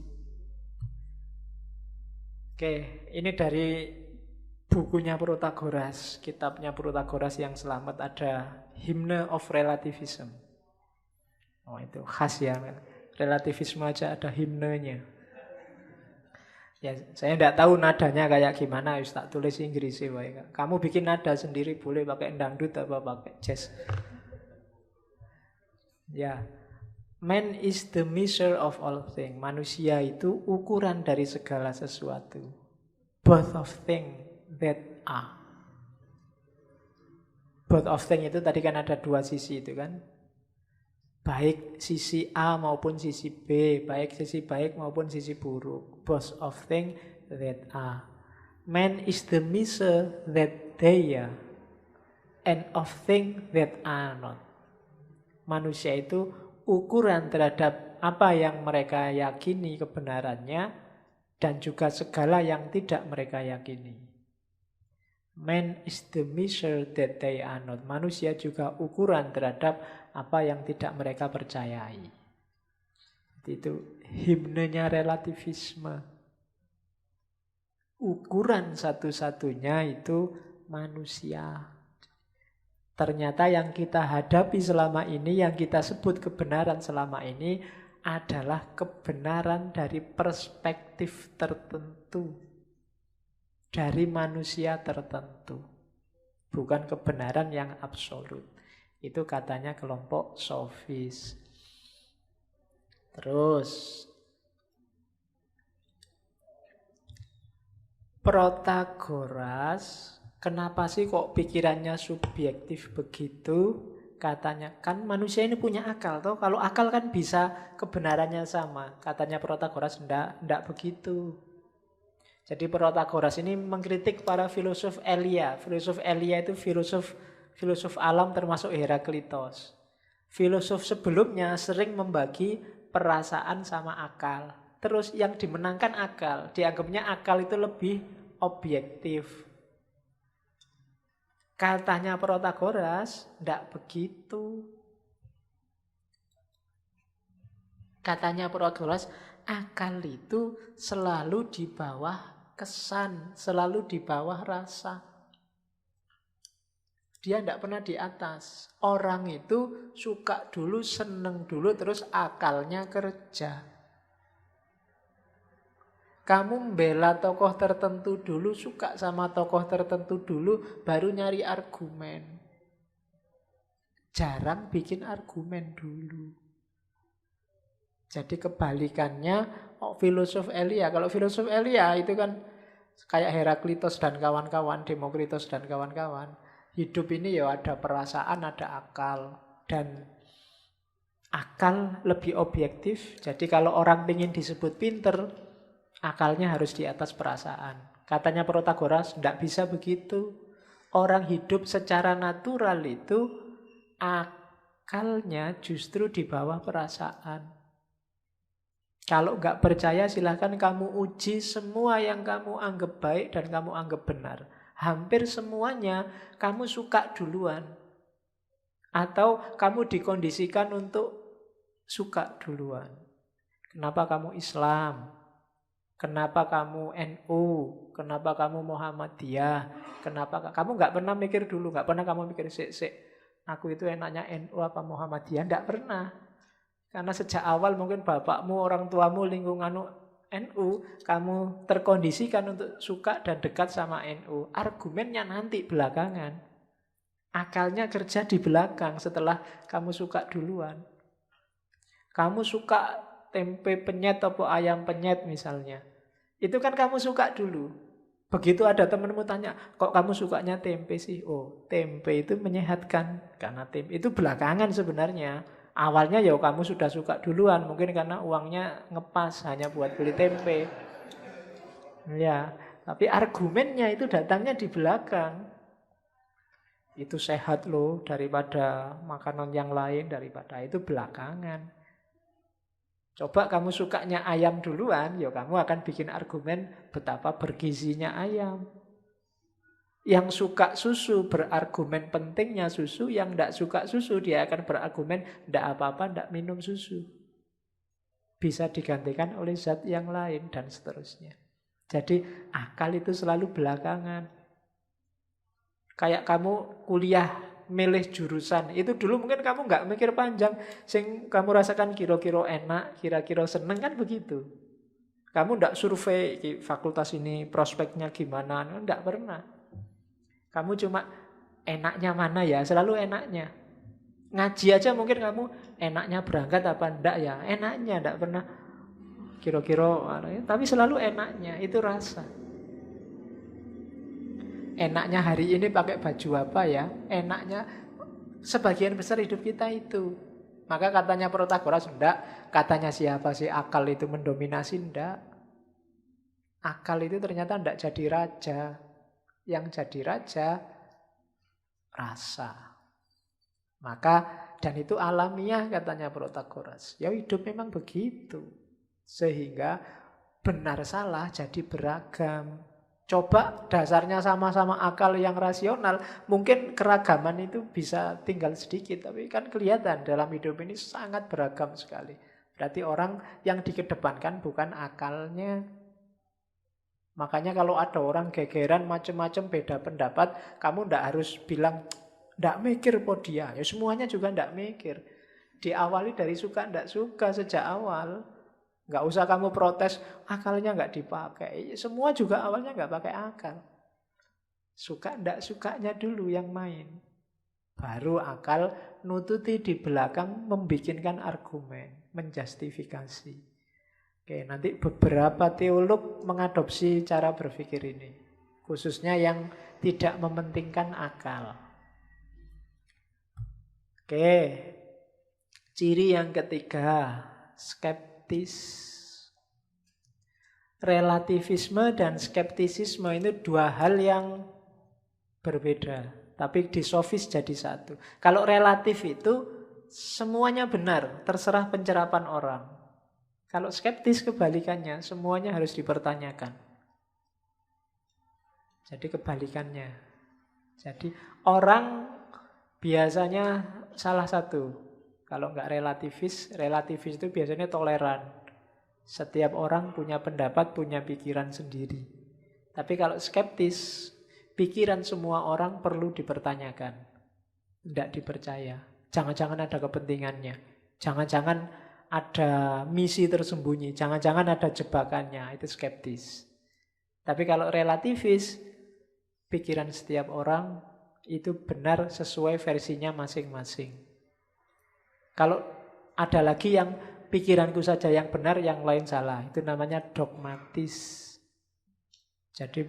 Oke, ini dari bukunya Protagoras, kitabnya Protagoras yang selamat, ada Hymn of Relativism. Oh itu khas ya, relativisme aja ada himnenya. Ya, saya tidak tahu nadanya kayak gimana, tak tulis Inggris sih. Kamu bikin nada sendiri, boleh pakai dangdut apa pakai jazz. Ya. Man is the measure of all things. Manusia itu ukuran dari segala sesuatu. Both of things that are. Both of things itu tadi kan ada dua sisi itu kan. Baik sisi A maupun sisi B, baik sisi baik maupun sisi buruk. Both of things that are. Man is the measure that they are, and of things that are not. Manusia itu ukuran terhadap apa yang mereka yakini kebenarannya dan juga segala yang tidak mereka yakini. Man is the measure that they are not. Manusia juga ukuran terhadap apa yang tidak mereka percayai. Itu himnenya relativisme. Ukuran satu-satunya itu manusia. Ternyata yang kita hadapi selama ini, yang kita sebut kebenaran selama ini adalah kebenaran dari perspektif tertentu. Dari manusia tertentu. Bukan kebenaran yang absolut. Itu katanya kelompok sofis. Terus Protagoras, kenapa sih kok pikirannya subjektif begitu? Katanya kan manusia ini punya akal toh. Kalau akal kan bisa kebenarannya sama. Katanya Protagoras enggak begitu. Jadi Protagoras ini mengkritik para filosof Elia. Filosof Elia itu filosof alam termasuk Heraklitos. Filosof sebelumnya sering membagi perasaan sama akal. Terus yang dimenangkan akal. Dianggapnya akal itu lebih objektif. Katanya Protagoras, tidak begitu. Katanya Protagoras, akal itu selalu di bawah kesan, selalu di bawah rasa. Dia tidak pernah di atas. Orang itu suka dulu, seneng dulu, terus akalnya kerja. Kamu membela tokoh tertentu dulu, suka sama tokoh tertentu dulu, baru nyari argumen. Jarang bikin argumen dulu. Jadi kebalikannya filosof Elia. Kalau filosof Elia itu kan kayak Heraklitos dan kawan-kawan, Demokritos dan kawan-kawan. Hidup ini ya ada perasaan, ada akal. Dan akal lebih objektif. Jadi kalau orang ingin disebut pinter, akalnya harus di atas perasaan. Katanya Protagoras, tidak bisa begitu. Orang hidup secara natural itu akalnya justru di bawah perasaan. Kalau nggak percaya silahkan kamu uji semua yang kamu anggap baik dan kamu anggap benar. Hampir semuanya kamu suka duluan. Atau kamu dikondisikan untuk suka duluan. Kenapa kamu Islam? Kenapa kamu NU? Kenapa kamu Muhammadiyah? Kenapa kamu nggak pernah mikir dulu? Nggak pernah kamu mikir sik. Aku itu enaknya NU apa Muhammadiyah? Nggak pernah. Karena sejak awal mungkin bapakmu, orang tuamu, lingkungan NU, kamu terkondisikan untuk suka dan dekat sama NU. Argumennya nanti belakangan. Akalnya kerja di belakang setelah kamu suka duluan. Kamu suka tempe penyet atau ayam penyet misalnya. Itu kan kamu suka dulu. Begitu ada temanmu tanya, kok kamu sukanya tempe sih? Oh, tempe itu menyehatkan. Karena tempe itu belakangan sebenarnya. Awalnya ya kamu sudah suka duluan, mungkin karena uangnya ngepas hanya buat beli tempe. Ya, tapi argumennya itu datangnya di belakang. Itu sehat loh daripada makanan yang lain, daripada itu belakangan. Coba kamu sukanya ayam duluan, ya kamu akan bikin argumen betapa bergizinya ayam. Yang suka susu berargumen pentingnya susu, yang tidak suka susu dia akan berargumen tidak apa-apa, tidak minum susu. Bisa digantikan oleh zat yang lain dan seterusnya. Jadi akal itu selalu belakangan. Kayak kamu kuliah milih jurusan, itu dulu mungkin kamu nggak mikir panjang, sing kamu rasakan kira-kira enak, kira-kira seneng kan begitu. Kamu tidak survei fakultas ini prospeknya gimana, tidak pernah. Kamu cuma enaknya mana ya, selalu enaknya. Ngaji aja mungkin kamu enaknya berangkat apa enggak ya, enaknya, enggak pernah kira-kira, tapi selalu enaknya, itu rasa. Enaknya hari ini pakai baju apa ya, enaknya sebagian besar hidup kita itu. Maka katanya Protagoras, enggak. Katanya siapa sih akal itu mendominasi? Enggak. Akal itu ternyata enggak jadi raja. Yang jadi raja, rasa. Maka, dan itu alamiah katanya Protagoras. Ya hidup memang begitu. Sehingga benar salah jadi beragam. Coba dasarnya sama-sama akal yang rasional, mungkin keragaman itu bisa tinggal sedikit. Tapi kan kelihatan dalam hidup ini sangat beragam sekali. Berarti orang yang dikedepankan bukan akalnya. Makanya kalau ada orang gegeran macam-macam beda pendapat, kamu ndak harus bilang, ndak mikir po dia. Ya semuanya juga ndak mikir. Diawali dari suka ndak suka sejak awal. Nggak usah kamu protes, akalnya nggak dipakai. Semua juga awalnya nggak pakai akal. Suka ndak sukanya dulu yang main. Baru akal nututi di belakang membikinkan argumen, menjustifikasi. Oke, nanti beberapa teolog mengadopsi cara berpikir ini. Khususnya yang tidak mementingkan akal. Oke, ciri yang ketiga, skeptis. Relativisme dan skeptisisme itu dua hal yang berbeda, tapi disofis jadi satu. Kalau relatif itu semuanya benar, terserah pencerapan orang. Kalau skeptis kebalikannya, semuanya harus dipertanyakan. Jadi kebalikannya. Jadi orang biasanya salah satu. Kalau nggak relativis itu biasanya toleran. Setiap orang punya pendapat, punya pikiran sendiri. Tapi kalau skeptis, pikiran semua orang perlu dipertanyakan. Tidak dipercaya. Jangan-jangan ada kepentingannya. Jangan-jangan ada misi tersembunyi. Jangan-jangan ada jebakannya. Itu skeptis. Tapi kalau relativis, pikiran setiap orang itu benar sesuai versinya masing-masing. Kalau ada lagi yang pikiranku saja yang benar, yang lain salah. Itu namanya dogmatis. Jadi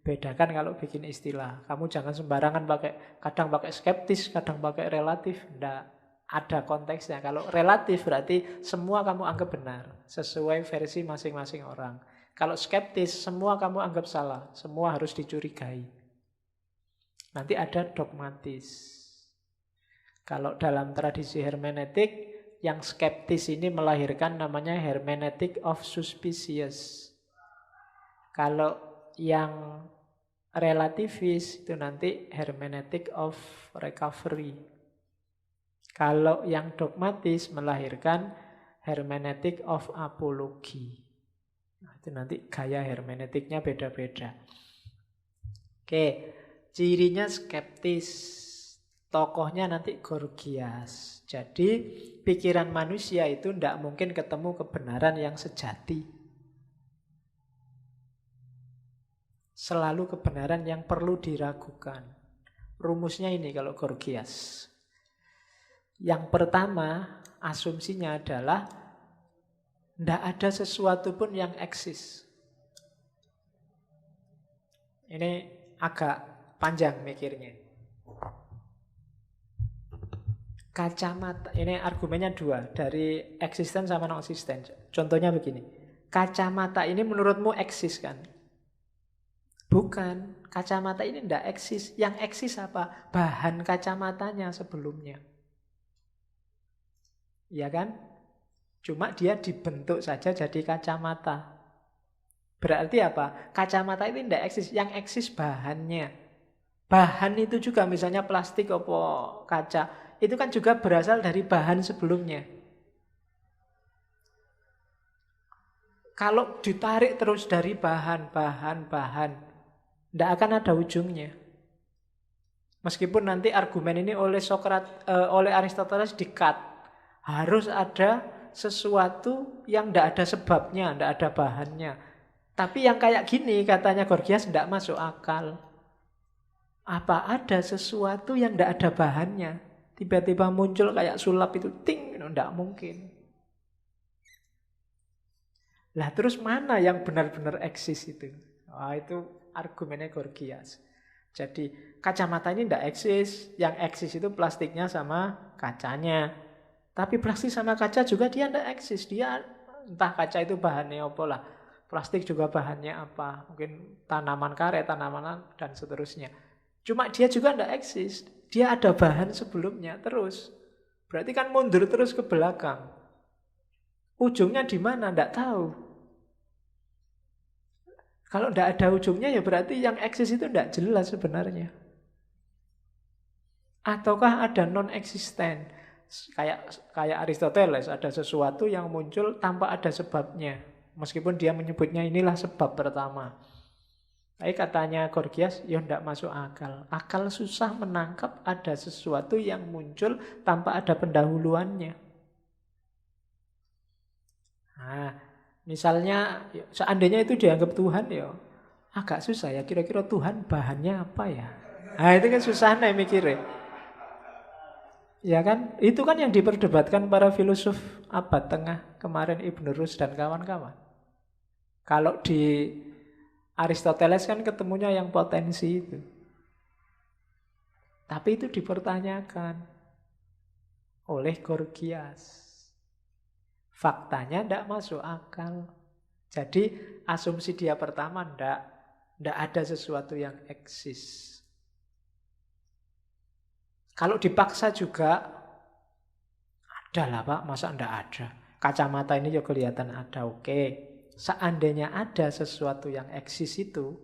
bedakan kalau bikin istilah. Kamu jangan sembarangan kadang pakai skeptis, kadang pakai relatif. Tidak ada konteksnya. Kalau relatif berarti semua kamu anggap benar. Sesuai versi masing-masing orang. Kalau skeptis, semua kamu anggap salah. Semua harus dicurigai. Nanti ada dogmatis. Kalau dalam tradisi hermeneutik, yang skeptis ini melahirkan namanya hermeneutik of suspicious. Kalau yang relativis itu nanti hermeneutik of recovery. Kalau yang dogmatis melahirkan hermeneutik of apology. Nah, itu nanti gaya hermeneutiknya beda-beda. Oke, cirinya skeptis. Tokohnya nanti Gorgias. Jadi pikiran manusia itu tidak mungkin ketemu kebenaran yang sejati. Selalu kebenaran yang perlu diragukan. Rumusnya ini kalau Gorgias. Yang pertama, asumsinya adalah tidak ada sesuatu pun yang eksis. Ini agak panjang mikirnya. Kacamata, ini argumennya dua, dari eksisten sama non-eksisten. Contohnya begini, kacamata ini menurutmu eksis kan? Bukan, kacamata ini tidak eksis. Yang eksis apa? Bahan kacamatanya sebelumnya. Iya kan? Cuma dia dibentuk saja jadi kacamata. Berarti apa? Kacamata ini tidak eksis, yang eksis bahannya. Bahan itu juga misalnya plastik apa kaca, itu kan juga berasal dari bahan sebelumnya. Kalau ditarik terus dari bahan, tidak akan ada ujungnya. Meskipun nanti argumen ini oleh Aristoteles di-cut. Harus ada sesuatu yang tidak ada sebabnya, tidak ada bahannya. Tapi yang kayak gini katanya Gorgias tidak masuk akal. Apa ada sesuatu yang tidak ada bahannya? Tiba-tiba muncul kayak sulap itu, ting, tidak mungkin. Lah terus mana yang benar-benar eksis itu? Itu argumennya Gorgias. Jadi kacamata ini tidak eksis, yang eksis itu plastiknya sama kacanya. Tapi plastik sama kaca juga dia tidak eksis. Dia entah kaca itu bahannya apa lah. Plastik juga bahannya apa. Mungkin tanaman karet, tanaman dan seterusnya. Cuma dia juga tidak eksis. Dia ada bahan sebelumnya terus. Berarti kan mundur terus ke belakang. Ujungnya di mana? Tidak tahu. Kalau tidak ada ujungnya ya berarti yang eksis itu tidak jelas sebenarnya. Ataukah ada non-eksisten? Kayak Aristoteles, ada sesuatu yang muncul tanpa ada sebabnya. Meskipun dia menyebutnya inilah sebab pertama. Tapi katanya Gorgias, ya tidak masuk akal. Akal susah menangkap ada sesuatu yang muncul tanpa ada pendahuluannya. Nah, misalnya seandainya itu dianggap Tuhan ya agak susah ya. Kira-kira Tuhan bahannya apa ya? Nah itu kan susah nih mikirnya. Ya kan, itu kan yang diperdebatkan para filosof abad tengah kemarin, Ibn Rus dan kawan-kawan. Kalau di Aristoteles kan ketemunya yang potensi itu. Tapi itu dipertanyakan oleh Gorgias. Faktanya tidak masuk akal. Jadi asumsi dia pertama tidak ada sesuatu yang eksis. Kalau dipaksa juga, ada lah Pak, masa enggak ada? Kacamata ini ya kelihatan ada, oke. Seandainya ada sesuatu yang eksis itu,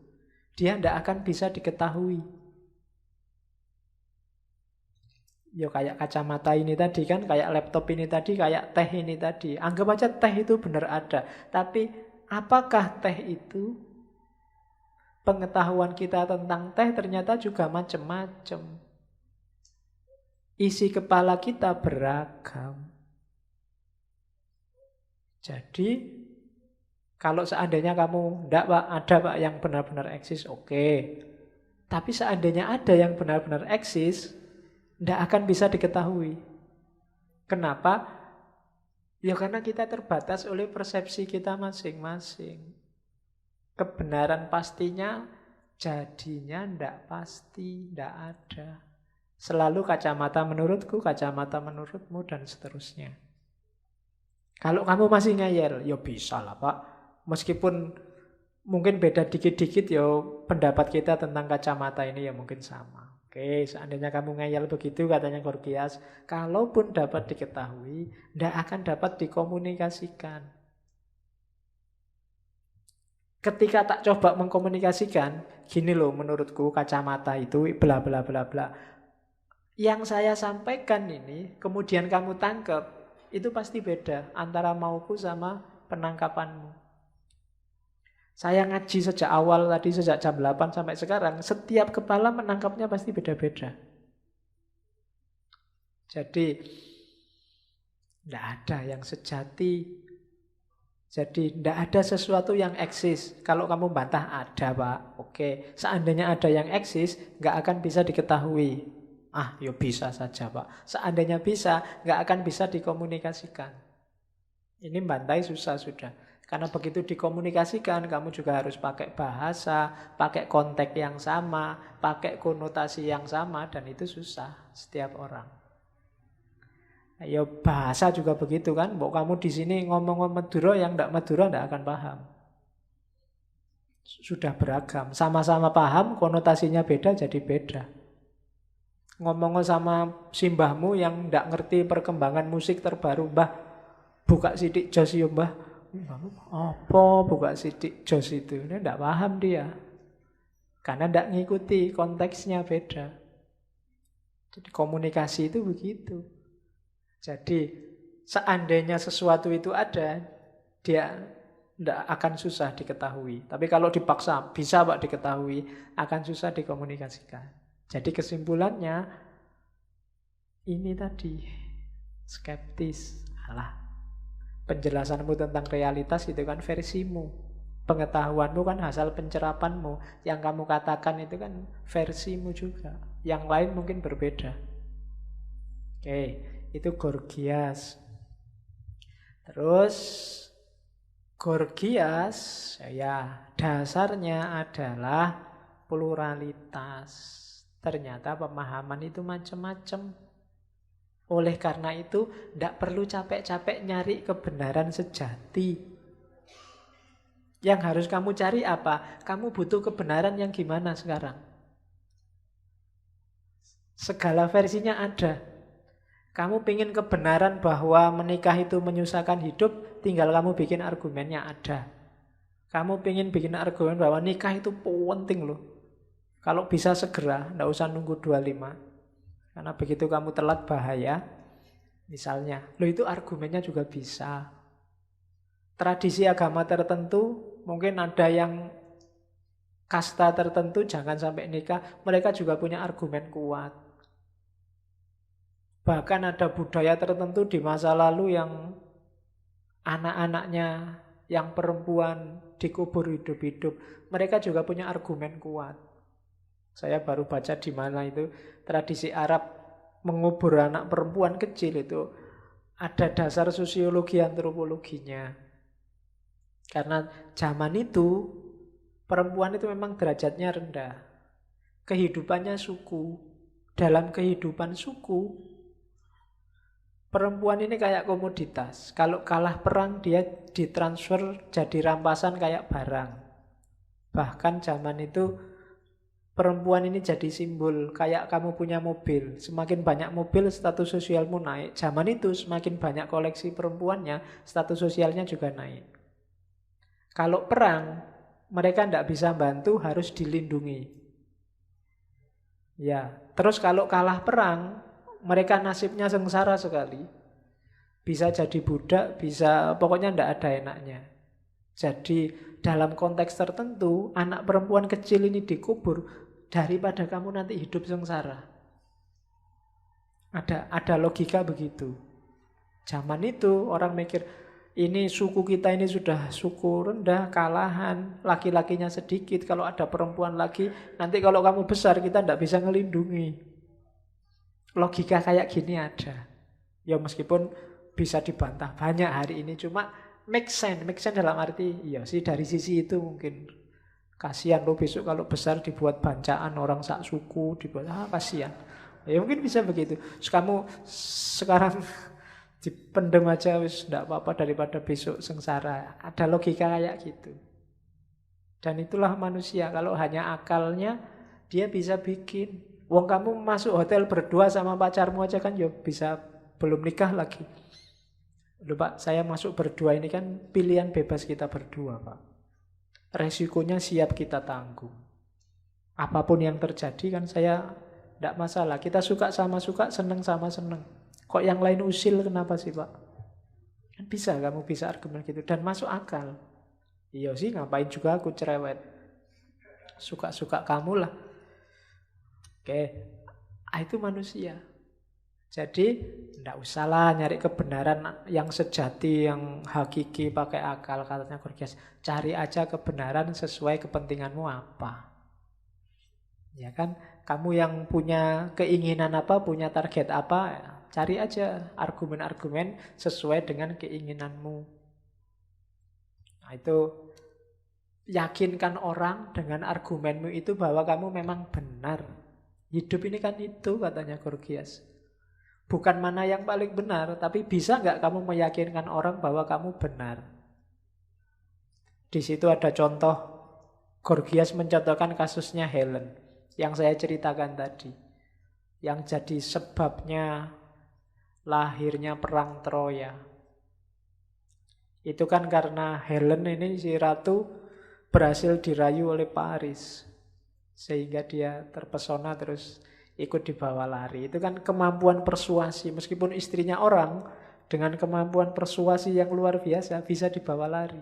dia enggak akan bisa diketahui. Ya kayak kacamata ini tadi kan, kayak laptop ini tadi, kayak teh ini tadi. Anggap aja teh itu benar ada. Tapi apakah teh itu? Pengetahuan kita tentang teh ternyata juga macam-macam. Isi kepala kita beragam. Jadi, kalau seandainya kamu, enggak Pak, ada Pak yang benar-benar eksis, oke. Tapi seandainya ada yang benar-benar eksis, enggak akan bisa diketahui. Kenapa? Ya karena kita terbatas oleh persepsi kita masing-masing. Kebenaran pastinya jadinya enggak pasti, enggak ada. Selalu kacamata menurutku, kacamata menurutmu, dan seterusnya. Kalau kamu masih ngeyel, ya bisa lah Pak. Meskipun mungkin beda dikit-dikit ya pendapat kita tentang kacamata ini ya mungkin sama. Oke, seandainya kamu ngeyel begitu katanya Gorgias, kalaupun dapat diketahui, tidak akan dapat dikomunikasikan. Ketika tak coba mengkomunikasikan, gini loh menurutku kacamata itu bla bla bla bla. Yang saya sampaikan ini, kemudian kamu tangkap, itu pasti beda antara mauku sama penangkapanmu. Saya ngaji sejak awal tadi, sejak jam 8 sampai sekarang, setiap kepala menangkapnya pasti beda-beda. Jadi, tidak ada yang sejati. Jadi, tidak ada sesuatu yang eksis. Kalau kamu bantah, ada Pak. Oke, seandainya ada yang eksis, nggak akan bisa diketahui. Ah, ya bisa saja Pak. Seandainya bisa, nggak akan bisa dikomunikasikan. Ini bantai susah sudah. Karena begitu dikomunikasikan, kamu juga harus pakai bahasa, pakai konteks yang sama, pakai konotasi yang sama, dan itu susah setiap orang. Ya bahasa juga begitu kan. Mbok kamu di sini ngomong Madura, yang nggak Madura nggak akan paham. Sudah beragam. Sama-sama paham, konotasinya beda jadi beda. Ngomong sama simbahmu yang ndak ngerti perkembangan musik terbaru, Mbah, buka sidik jos ya Mbah. Apa buka sidik jos itu? Ini ndak paham dia. Karena ndak ngikuti, konteksnya beda. Jadi komunikasi itu begitu. Jadi seandainya sesuatu itu ada, dia ndak akan susah diketahui. Tapi kalau dipaksa bisa Pak diketahui, akan susah dikomunikasikan. Jadi kesimpulannya ini tadi skeptis. Alah, penjelasanmu tentang realitas itu kan versimu. Pengetahuanmu kan hasil pencerapanmu. Yang kamu katakan itu kan versimu juga. Yang lain mungkin berbeda. Oke, itu Gorgias. Terus Gorgias ya dasarnya adalah pluralitas. Ternyata pemahaman itu macam-macam. Oleh karena itu, tidak perlu capek-capek nyari kebenaran sejati. Yang harus kamu cari apa? Kamu butuh kebenaran yang gimana sekarang? Segala versinya ada. Kamu ingin kebenaran bahwa menikah itu menyusahkan hidup, tinggal kamu bikin argumennya ada. Kamu ingin bikin argumen bahwa nikah itu penting loh. Kalau bisa segera, tidak usah nunggu 25. Karena begitu kamu telat bahaya. Misalnya, loh itu argumennya juga bisa. Tradisi agama tertentu, mungkin ada yang kasta tertentu jangan sampai nikah, mereka juga punya argumen kuat. Bahkan ada budaya tertentu di masa lalu yang anak-anaknya yang perempuan dikubur hidup-hidup, mereka juga punya argumen kuat. Saya baru baca di mana itu tradisi Arab mengubur anak perempuan kecil itu ada dasar sosiologi antropologinya. Karena zaman itu perempuan itu memang derajatnya rendah. Kehidupannya suku. Dalam kehidupan suku, perempuan ini kayak komoditas. Kalau kalah perang dia ditransfer jadi rampasan kayak barang. Bahkan zaman itu perempuan ini jadi simbol, kayak kamu punya mobil. Semakin banyak mobil, status sosialmu naik. Zaman itu semakin banyak koleksi perempuannya, status sosialnya juga naik. Kalau perang, mereka tidak bisa bantu, harus dilindungi. Ya, terus kalau kalah perang, mereka nasibnya sengsara sekali. Bisa jadi budak, bisa, pokoknya tidak ada enaknya. Jadi dalam konteks tertentu, anak perempuan kecil ini dikubur daripada kamu nanti hidup sengsara. Ada logika begitu. Zaman itu orang mikir, ini suku kita ini sudah suku rendah, kalahan, laki-lakinya sedikit, kalau ada perempuan lagi, nanti kalau kamu besar kita tidak bisa ngelindungi. Logika kayak gini ada. Ya meskipun bisa dibantah banyak hari ini, cuma make sense dalam arti, iya sih dari sisi itu mungkin kasihan lo besok kalau besar dibuat bancaan orang sak suku, dibuat kasihan. Ya mungkin bisa begitu. Terus kamu sekarang dipendem aja wis enggak apa-apa daripada besok sengsara. Ada logika kayak gitu. Dan itulah manusia, kalau hanya akalnya dia bisa bikin. Wong kamu masuk hotel berdua sama pacarmu aja kan ya bisa belum nikah lagi. Loh Pak, saya masuk berdua ini kan pilihan bebas kita berdua Pak. Resikonya siap kita tanggung. Apapun yang terjadi kan saya tidak masalah. Kita suka sama suka, seneng sama seneng. Kok yang lain usil kenapa sih Pak? Kan bisa, kamu bisa argumen gitu. Dan masuk akal. Iya sih ngapain juga aku cerewet. Suka-suka kamu lah. Oke, itu manusia. Jadi tidak usahlah nyari kebenaran yang sejati, yang hakiki pakai akal, katanya Gorgias. Cari aja kebenaran sesuai kepentinganmu apa. Ya kan, kamu yang punya keinginan apa, punya target apa, cari aja argumen-argumen sesuai dengan keinginanmu. Nah itu, yakinkan orang dengan argumenmu itu bahwa kamu memang benar. Hidup ini kan itu, katanya Gorgias. Bukan mana yang paling benar, tapi bisa nggak kamu meyakinkan orang bahwa kamu benar? Di situ ada contoh, Gorgias mencontohkan kasusnya Helen, yang saya ceritakan tadi. Yang jadi sebabnya lahirnya perang Troya. Itu kan karena Helen ini, si ratu, berhasil dirayu oleh Paris. Sehingga dia terpesona terus ikut dibawa lari. Itu kan kemampuan persuasi. Meskipun istrinya orang, dengan kemampuan persuasi yang luar biasa bisa dibawa lari.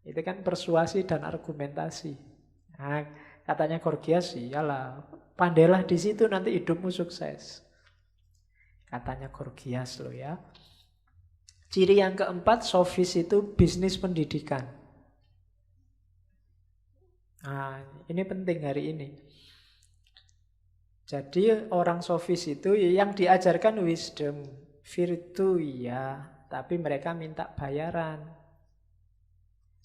Itu kan persuasi dan argumentasi. Nah, katanya Gorgias, iyalah, pandailah di situ nanti hidupmu sukses. Katanya Gorgias loh ya. Ciri yang keempat, sofis itu bisnis pendidikan. Nah, ini penting hari ini. Jadi orang sofis itu yang diajarkan wisdom, virtu ya, tapi mereka minta bayaran.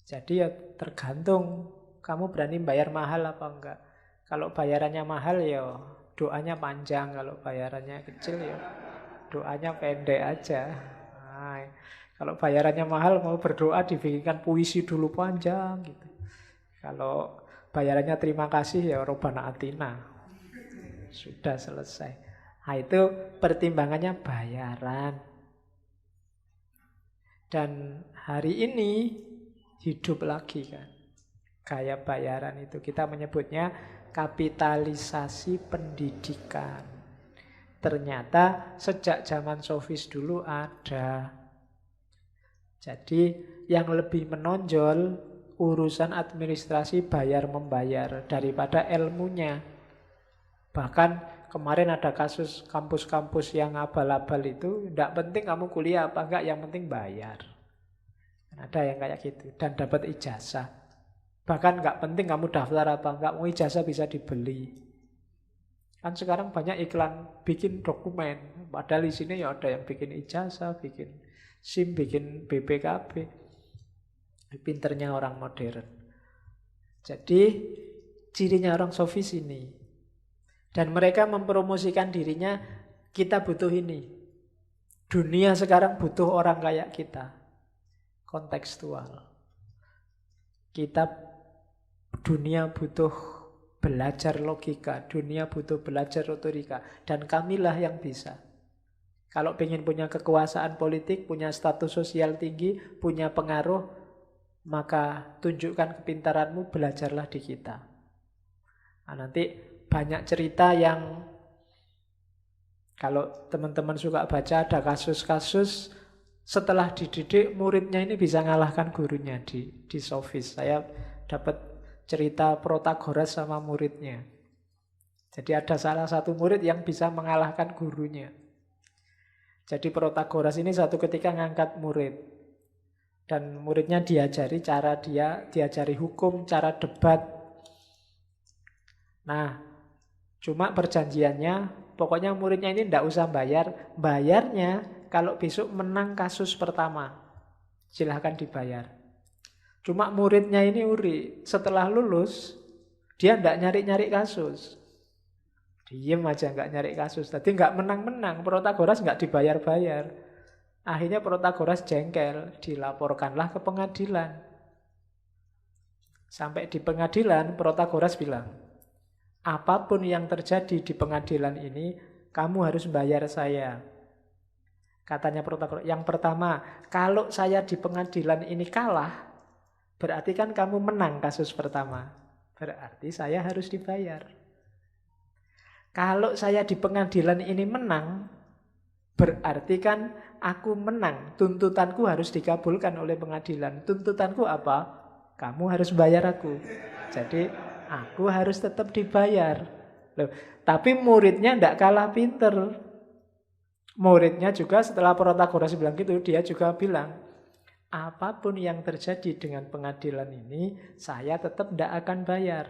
Jadi ya tergantung kamu berani bayar mahal apa enggak. Kalau bayarannya mahal ya doanya panjang, kalau bayarannya kecil ya doanya pendek aja. Nah, kalau bayarannya mahal mau berdoa dibikinkan puisi dulu panjang gitu. Kalau bayarannya terima kasih ya Robbana Atina. Sudah selesai. Nah, itu pertimbangannya bayaran. Dan hari ini hidup lagi kan. Gaya bayaran itu kita menyebutnya kapitalisasi pendidikan. Ternyata sejak zaman sofis dulu ada. Jadi yang lebih menonjol urusan administrasi bayar-membayar daripada ilmunya. Bahkan kemarin ada kasus kampus-kampus yang abal-abal itu, tidak penting kamu kuliah apa enggak, yang penting bayar. Ada yang kayak gitu, dan dapat ijazah. Bahkan nggak penting kamu daftar apa enggak, mau ijazah bisa dibeli. Kan sekarang banyak iklan bikin dokumen, padahal di sini ya ada yang bikin ijazah, bikin SIM, bikin BPKB. Pinternya orang modern. Jadi cirinya orang sofis ini. Dan mereka mempromosikan dirinya, kita butuh ini. Dunia sekarang butuh orang kayak kita. Kontekstual. Dunia butuh belajar logika, dunia butuh belajar retorika, dan kamilah yang bisa. Kalau ingin punya kekuasaan politik, punya status sosial tinggi, punya pengaruh, maka tunjukkan kepintaranmu, belajarlah di kita. Nah, nanti banyak cerita yang kalau teman-teman suka baca, ada kasus-kasus setelah dididik muridnya ini bisa ngalahkan gurunya di sofis. Saya dapat cerita Protagoras sama muridnya. Jadi ada salah satu murid yang bisa mengalahkan gurunya. Jadi Protagoras ini satu ketika ngangkat murid. Dan muridnya diajari diajari hukum, cara debat. Nah, cuma perjanjiannya, pokoknya muridnya ini tidak usah bayar. Bayarnya kalau besok menang kasus pertama, silahkan dibayar. Cuma muridnya ini uri, setelah lulus, dia tidak nyari-nyari kasus. Diem aja nggak nyari kasus. Tadi nggak menang-menang, Protagoras nggak dibayar-bayar. Akhirnya Protagoras jengkel, dilaporkanlah ke pengadilan. Sampai di pengadilan, Protagoras bilang, apapun yang terjadi di pengadilan ini, kamu harus bayar saya. Katanya Protagoras, yang pertama, kalau saya di pengadilan ini kalah, berarti kan kamu menang kasus pertama. Berarti saya harus dibayar. Kalau saya di pengadilan ini menang, berarti kan aku menang. Tuntutanku harus dikabulkan oleh pengadilan. Tuntutanku apa? Kamu harus bayar aku. Jadi aku harus tetap dibayar. Loh, tapi muridnya tidak kalah pinter. Muridnya juga setelah Protagoras bilang gitu, dia juga bilang, apapun yang terjadi dengan pengadilan ini, saya tetap tidak akan bayar.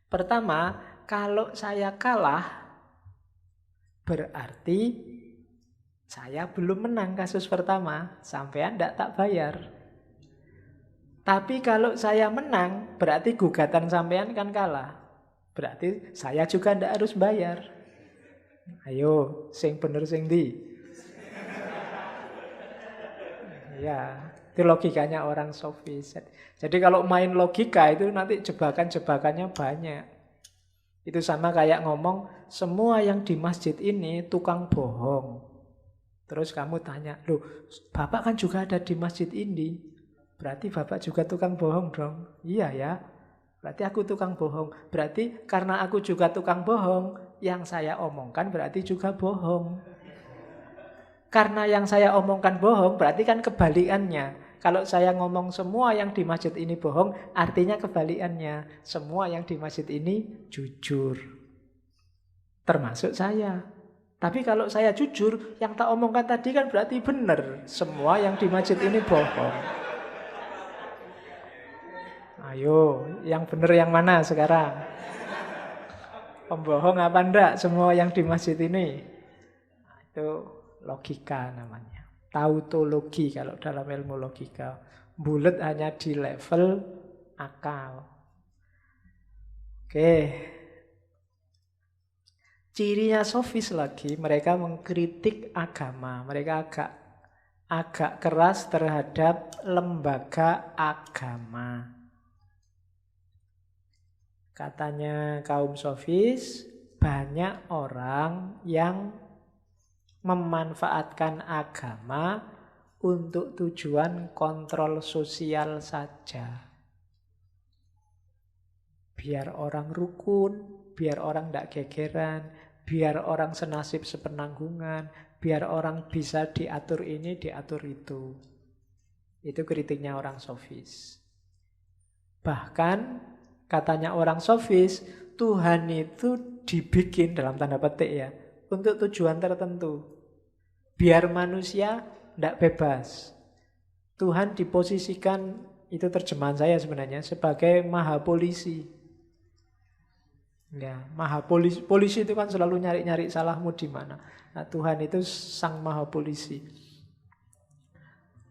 Pertama, kalau saya kalah, berarti saya belum menang kasus pertama, sampean tidak tak bayar. Tapi kalau saya menang, berarti gugatan sampean kan kalah. Berarti saya juga tidak harus bayar. Ayo, sing bener sing di. Ya, itu logikanya orang sofis. Jadi kalau main logika itu nanti jebakan-jebakannya banyak. Itu sama kayak ngomong, semua yang di masjid ini tukang bohong. Terus kamu tanya, loh Bapak kan juga ada di masjid ini. Berarti Bapak juga tukang bohong dong. Iya ya, berarti aku tukang bohong. Berarti karena aku juga tukang bohong, yang saya omongkan berarti juga bohong. Karena yang saya omongkan bohong, berarti kan kebalikannya. Kalau saya ngomong semua yang di masjid ini bohong, artinya kebalikannya. Semua yang di masjid ini jujur. Termasuk saya. Tapi kalau saya jujur, yang tak omongkan tadi kan berarti benar. Semua yang di masjid ini bohong. Ayo, yang benar yang mana sekarang? Pembohong apa enggak semua yang di masjid ini? Nah, itu logika namanya. Tautologi kalau dalam ilmu logika. Bulet hanya di level akal. Oke. Cirinya sofis lagi, mereka mengkritik agama. Mereka agak keras terhadap lembaga agama. Katanya kaum sofis, banyak orang yang memanfaatkan agama untuk tujuan kontrol sosial saja. Biar orang rukun, biar orang tidak gegeran, biar orang senasib sepenanggungan, biar orang bisa diatur ini, diatur itu. Itu kritiknya orang sofis. Bahkan katanya orang sofis, Tuhan itu dibikin dalam tanda petik ya, untuk tujuan tertentu. Biar manusia tidak bebas. Tuhan diposisikan, itu terjemahan saya sebenarnya, sebagai maha polisi. Ya, maha polisi. Polisi itu kan selalu nyari-nyari salahmu di mana. Nah, Tuhan itu sang maha polisi.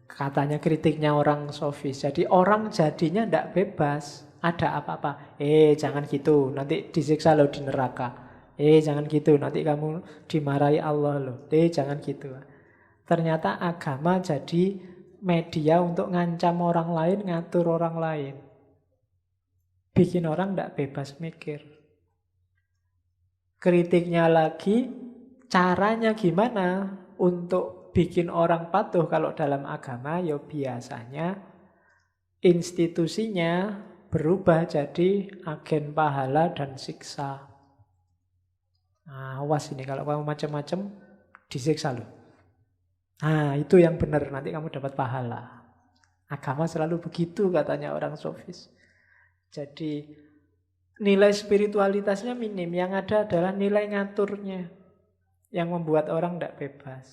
Katanya kritiknya orang sofis. Jadi orang jadinya tidak bebas. Ada apa-apa. Jangan gitu. Nanti disiksa lo di neraka. Jangan gitu. Nanti kamu dimarahi Allah lo. Jangan gitu. Ternyata agama jadi media untuk ngancam orang lain, ngatur orang lain. Bikin orang tidak bebas mikir. Kritiknya lagi, caranya gimana untuk bikin orang patuh kalau dalam agama? Ya biasanya institusinya berubah jadi agen pahala dan siksa. Nah, awas ini kalau kamu macam-macam disiksa loh. Nah, itu yang benar, nanti kamu dapat pahala. Agama selalu begitu katanya orang sofis. Jadi nilai spiritualitasnya minim, yang ada adalah nilai ngaturnya yang membuat orang tidak bebas.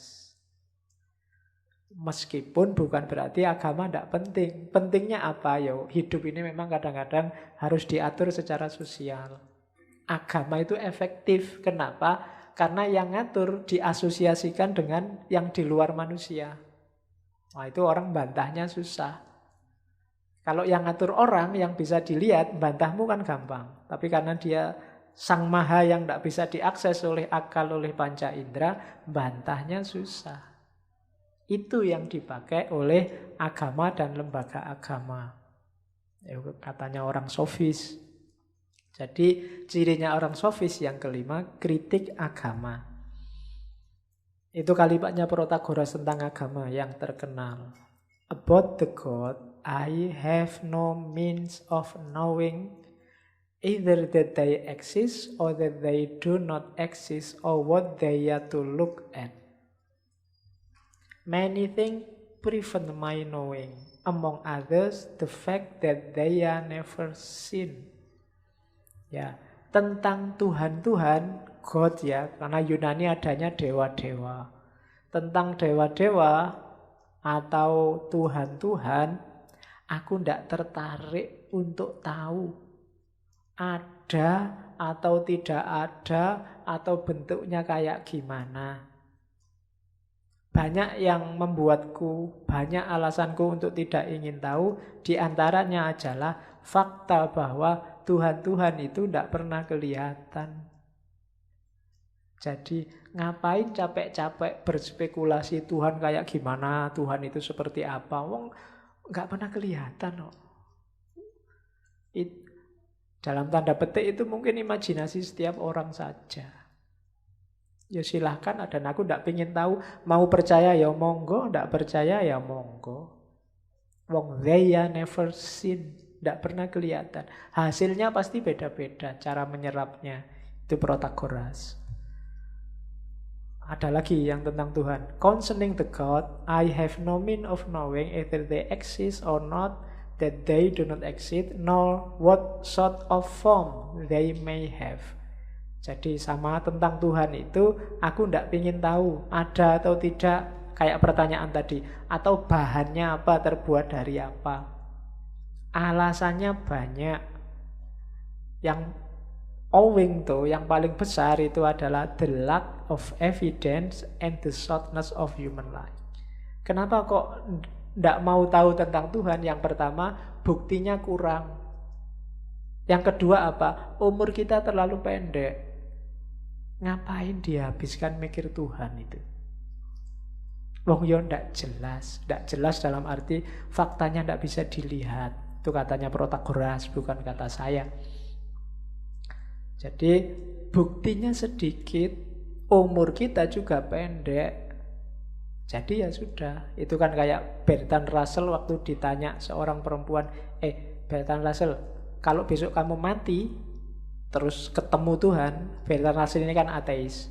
Meskipun bukan berarti agama tidak penting. Pentingnya apa? Ya, hidup ini memang kadang-kadang harus diatur secara sosial. Agama itu efektif. Kenapa? Karena yang ngatur diasosiasikan dengan yang di luar manusia. Wah, itu orang bantahnya susah. Kalau yang ngatur orang yang bisa dilihat, bantahmu kan gampang. Tapi karena dia sang maha yang tidak bisa diakses oleh akal, oleh panca indera, bantahnya susah. Itu yang dipakai oleh agama dan lembaga agama. Katanya orang sofis. Jadi cirinya orang sofis yang kelima, kritik agama. Itu kalimatnya Protagoras tentang agama yang terkenal. About the God, I have no means of knowing either that they exist or that they do not exist or what they are to look at. Many things prevent my knowing, among others the fact that they are never seen. Ya, tentang Tuhan-Tuhan, God ya, karena Yunani adanya dewa-dewa. Tentang dewa-dewa atau Tuhan-Tuhan, aku tidak tertarik untuk tahu ada atau tidak ada atau bentuknya kayak gimana. Banyak yang membuatku, banyak alasanku untuk tidak ingin tahu, diantaranya adalah fakta bahwa Tuhan-Tuhan itu tidak pernah kelihatan. Jadi ngapain capek-capek berspekulasi Tuhan kayak gimana, Tuhan itu seperti apa? Wong nggak pernah kelihatan kok. Dalam tanda petik itu mungkin imajinasi setiap orang saja. Ya silahkan, dan aku tidak ingin tahu. Mau percaya ya monggo, tidak percaya ya monggo. Wong they are never seen. Tidak pernah kelihatan. Hasilnya pasti beda-beda cara menyerapnya. Itu Protagoras. Ada lagi yang tentang Tuhan. Concerning the God, I have no means of knowing either they exist or not, that they do not exist, nor what sort of form they may have. Jadi sama tentang Tuhan itu, aku tidak ingin tahu ada atau tidak, kayak pertanyaan tadi, atau bahannya apa, terbuat dari apa. Alasannya banyak. Yang owing tuh, yang paling besar itu adalah the lack of evidence and the shortness of human life. Kenapa kok tidak mau tahu tentang Tuhan? Yang pertama, buktinya kurang. Yang kedua apa? Umur kita terlalu pendek. Ngapain dihabiskan mikir Tuhan itu? Wong yo ndak jelas. Ndak jelas dalam arti faktanya ndak bisa dilihat. Itu katanya Protagoras, bukan kata saya. Jadi buktinya sedikit, umur kita juga pendek. Jadi ya sudah. Itu kan kayak Bertrand Russell waktu ditanya seorang perempuan, Bertrand Russell, kalau besok kamu mati terus ketemu Tuhan, Bertrand Russell ini kan ateis,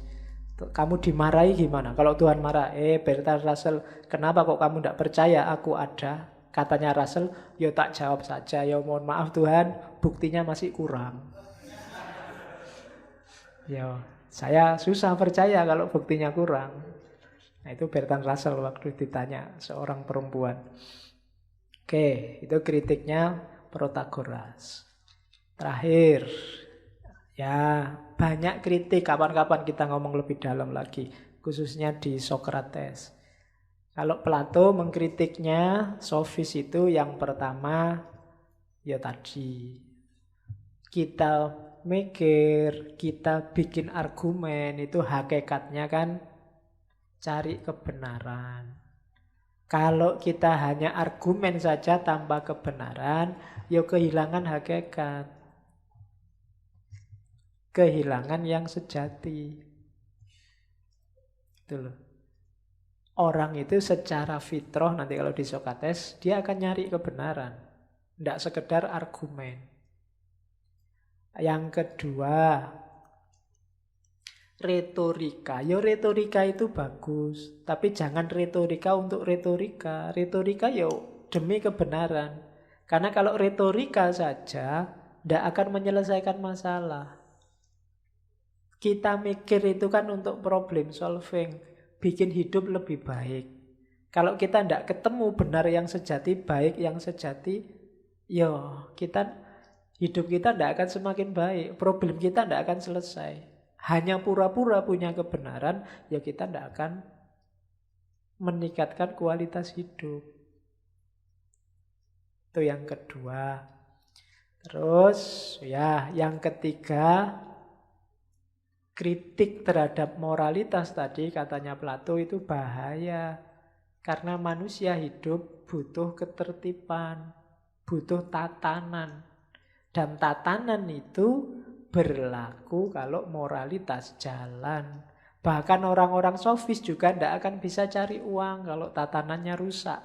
kamu dimarahi gimana? Kalau Tuhan marah, Bertrand Russell, kenapa kok kamu tidak percaya aku ada? Katanya Russell, yo tak jawab saja, yo mohon maaf Tuhan, buktinya masih kurang. Yo, saya susah percaya kalau buktinya kurang. Nah itu Bertrand Russell waktu ditanya seorang perempuan. Oke, itu kritiknya Protagoras. Terakhir, ya banyak kritik, kapan-kapan kita ngomong lebih dalam lagi, khususnya di Socrates. Kalau Plato mengkritiknya sofis itu yang pertama, ya tadi, kita mikir, kita bikin argumen, itu hakikatnya kan cari kebenaran. Kalau kita hanya argumen saja tanpa kebenaran, ya kehilangan hakikat. Kehilangan yang sejati. Itu loh. Orang itu secara fitrah, nanti kalau di Socrates, dia akan nyari kebenaran. Tidak sekedar argumen. Yang kedua, retorika. Ya retorika itu bagus, tapi jangan retorika untuk retorika. Retorika ya demi kebenaran. Karena kalau retorika saja, tidak akan menyelesaikan masalah. Kita mikir itu kan untuk problem solving, bikin hidup lebih baik. Kalau kita tidak ketemu benar yang sejati, baik yang sejati, hidup kita tidak akan semakin baik, problem kita tidak akan selesai. Hanya pura-pura punya kebenaran, ya kita tidak akan meningkatkan kualitas hidup. Itu yang kedua. Terus ya yang ketiga, kritik terhadap moralitas tadi katanya Plato itu bahaya. Karena manusia hidup butuh ketertiban, butuh tatanan. Dan tatanan itu berlaku kalau moralitas jalan. Bahkan orang-orang sofis juga tidak akan bisa cari uang kalau tatanannya rusak.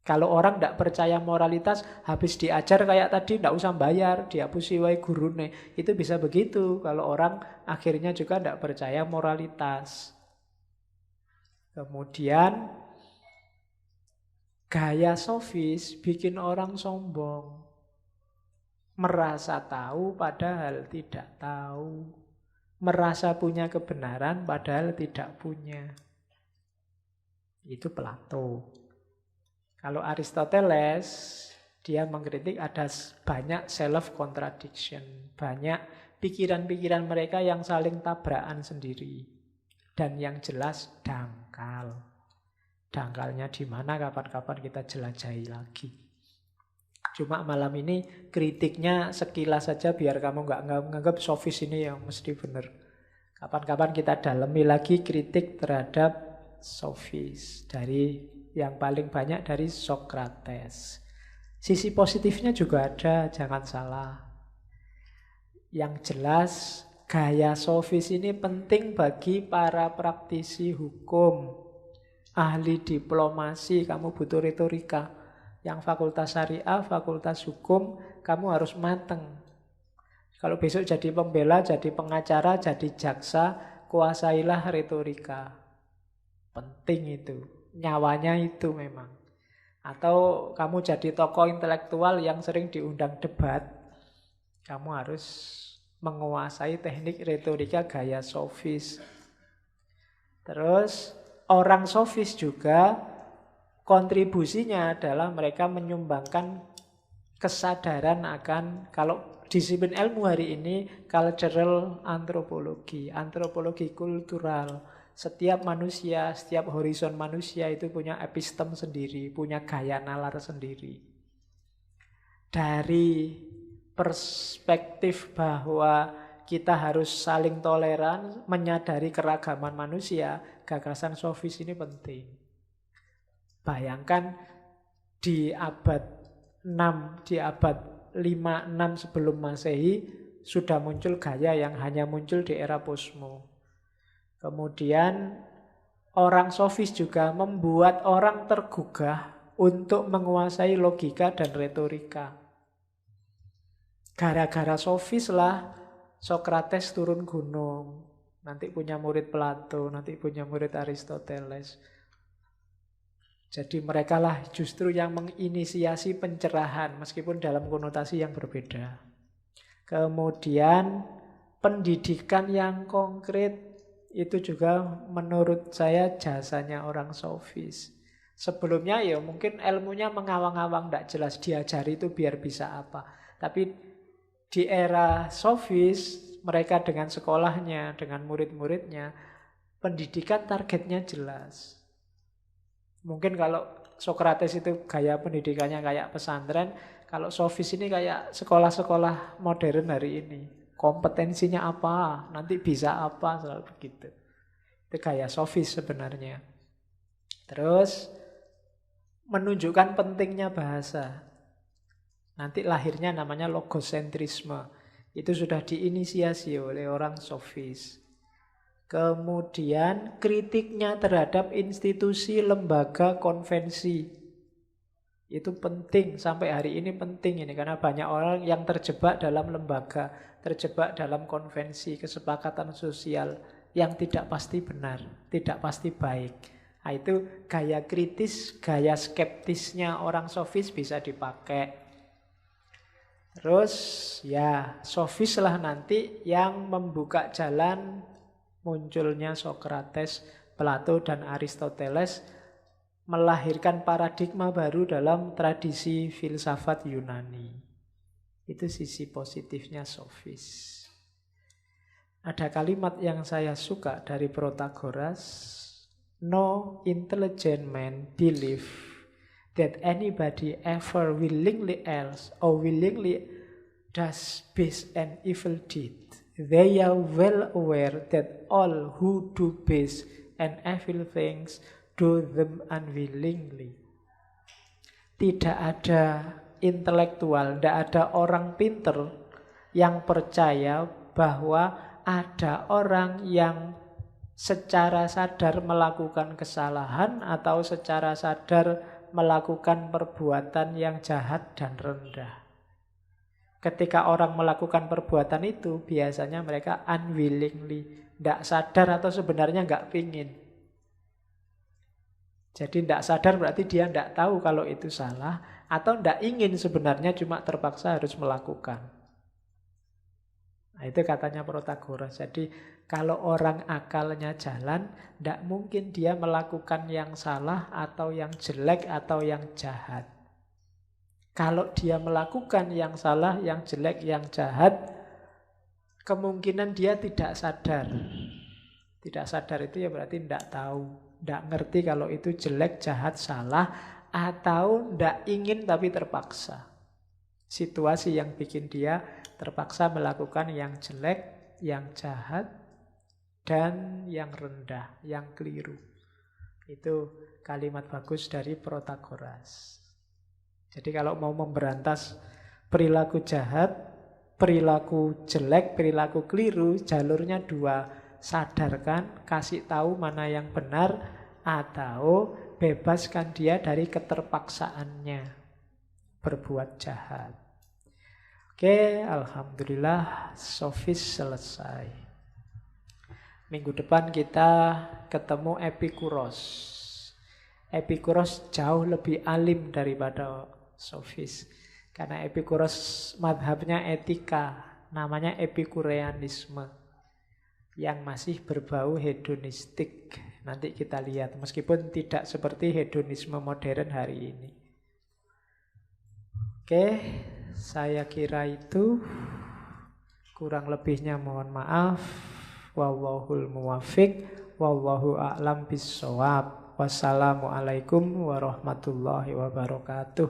Kalau orang tidak percaya moralitas, habis diajar kayak tadi, tidak usah bayar, dihapusi wae gurune. Itu bisa begitu, kalau orang akhirnya juga tidak percaya moralitas. Kemudian, gaya sofis bikin orang sombong. Merasa tahu padahal tidak tahu. Merasa punya kebenaran padahal tidak punya. Itu Plato. Kalau Aristoteles, dia mengkritik ada banyak self-contradiction. Banyak pikiran-pikiran mereka yang saling tabrakan sendiri. Dan yang jelas dangkal. Dangkalnya di mana kapan-kapan kita jelajahi lagi. Cuma malam ini kritiknya sekilas saja biar kamu nggak menganggap sofis ini yang mesti benar. Kapan-kapan kita dalami lagi kritik terhadap sofis dari yang paling banyak dari Socrates. Sisi positifnya juga ada, jangan salah. Yang jelas, gaya sofis ini penting bagi para praktisi hukum, ahli diplomasi, kamu butuh retorika. Yang fakultas syariah, fakultas hukum, kamu harus mateng. Kalau besok jadi pembela, jadi pengacara, jadi jaksa, kuasailah retorika. Penting itu. Nyawanya itu memang. Atau kamu jadi tokoh intelektual yang sering diundang debat, kamu harus menguasai teknik retorika gaya sofis. Terus orang sofis juga kontribusinya adalah mereka menyumbangkan kesadaran akan, kalau disiplin ilmu hari ini cultural anthropology, antropologi kultural. Setiap manusia, setiap horizon manusia itu punya epistem sendiri, punya gaya nalar sendiri. Dari perspektif bahwa kita harus saling toleran, menyadari keragaman manusia, gagasan sofis ini penting. Bayangkan di abad 6, di abad 5-6 sebelum Masehi, sudah muncul gaya yang hanya muncul di era posmo. Kemudian orang sofis juga membuat orang tergugah untuk menguasai logika dan retorika. Gara-gara sofis lah Sokrates turun gunung, nanti punya murid Plato, nanti punya murid Aristoteles. Jadi mereka lah justru yang menginisiasi pencerahan, meskipun dalam konotasi yang berbeda. Kemudian pendidikan yang konkret itu juga menurut saya jasanya orang sofis. Sebelumnya ya mungkin ilmunya mengawang-awang, tidak jelas, diajari itu biar bisa apa. Tapi di era sofis, mereka dengan sekolahnya, dengan murid-muridnya, pendidikan targetnya jelas. Mungkin kalau Sokrates itu gaya pendidikannya kayak pesantren, kalau sofis ini kayak sekolah-sekolah modern hari ini. Kompetensinya apa, nanti bisa apa, selalu begitu. Itu gaya sofis sebenarnya. Terus menunjukkan pentingnya bahasa. Nanti lahirnya namanya logosentrisme. Itu sudah diinisiasi oleh orang sofis. Kemudian kritiknya terhadap institusi, lembaga, konvensi. Itu penting, sampai hari ini penting ini. Karena banyak orang yang terjebak dalam lembaga, terjebak dalam konvensi, kesepakatan sosial yang tidak pasti benar, tidak pasti baik. Nah, itu gaya kritis, gaya skeptisnya orang sofis bisa dipakai. Terus ya sofis lah nanti yang membuka jalan munculnya Sokrates, Plato, dan Aristoteles, melahirkan paradigma baru dalam tradisi filsafat Yunani. Itu sisi positifnya sofis. Ada kalimat yang saya suka dari Protagoras, no intelligent man believe that anybody ever willingly else or willingly does base an evil deed. They are well aware that all who do base and evil things do them unwillingly. Tidak ada intelektual, tidak ada orang pinter yang percaya bahwa ada orang yang secara sadar melakukan kesalahan atau secara sadar melakukan perbuatan yang jahat dan rendah. Ketika orang melakukan perbuatan itu, biasanya mereka unwillingly, tidak sadar atau sebenarnya nggak pingin. Jadi tidak sadar berarti dia tidak tahu kalau itu salah, atau tidak ingin sebenarnya, cuma terpaksa harus melakukan. Nah, itu katanya Protagoras. Jadi kalau orang akalnya jalan, tidak mungkin dia melakukan yang salah atau yang jelek atau yang jahat. Kalau dia melakukan yang salah, yang jelek, yang jahat, kemungkinan dia tidak sadar. Tidak sadar itu ya berarti tidak tahu, tidak ngerti kalau itu jelek, jahat, salah, atau tidak ingin tapi terpaksa. Situasi yang bikin dia terpaksa melakukan yang jelek, yang jahat, dan yang rendah, yang keliru. Itu kalimat bagus dari Protagoras. Jadi kalau mau memberantas perilaku jahat, perilaku jelek, perilaku keliru, jalurnya dua. Sadarkan, kasih tahu mana yang benar, atau bebaskan dia dari keterpaksaannya berbuat jahat. Oke, alhamdulillah sofis selesai. Minggu depan kita ketemu Epikuros. Epikuros jauh lebih alim daripada sofis. Karena Epikuros madhabnya etika, namanya Epikureanisme, yang masih berbau hedonistik. Nanti kita lihat, meskipun tidak seperti hedonisme modern hari ini. Oke, saya kira itu. Kurang lebihnya mohon maaf. Wallahul muwaffiq, wallahu a'lam bissawab. Wassalamualaikum warahmatullahi wabarakatuh.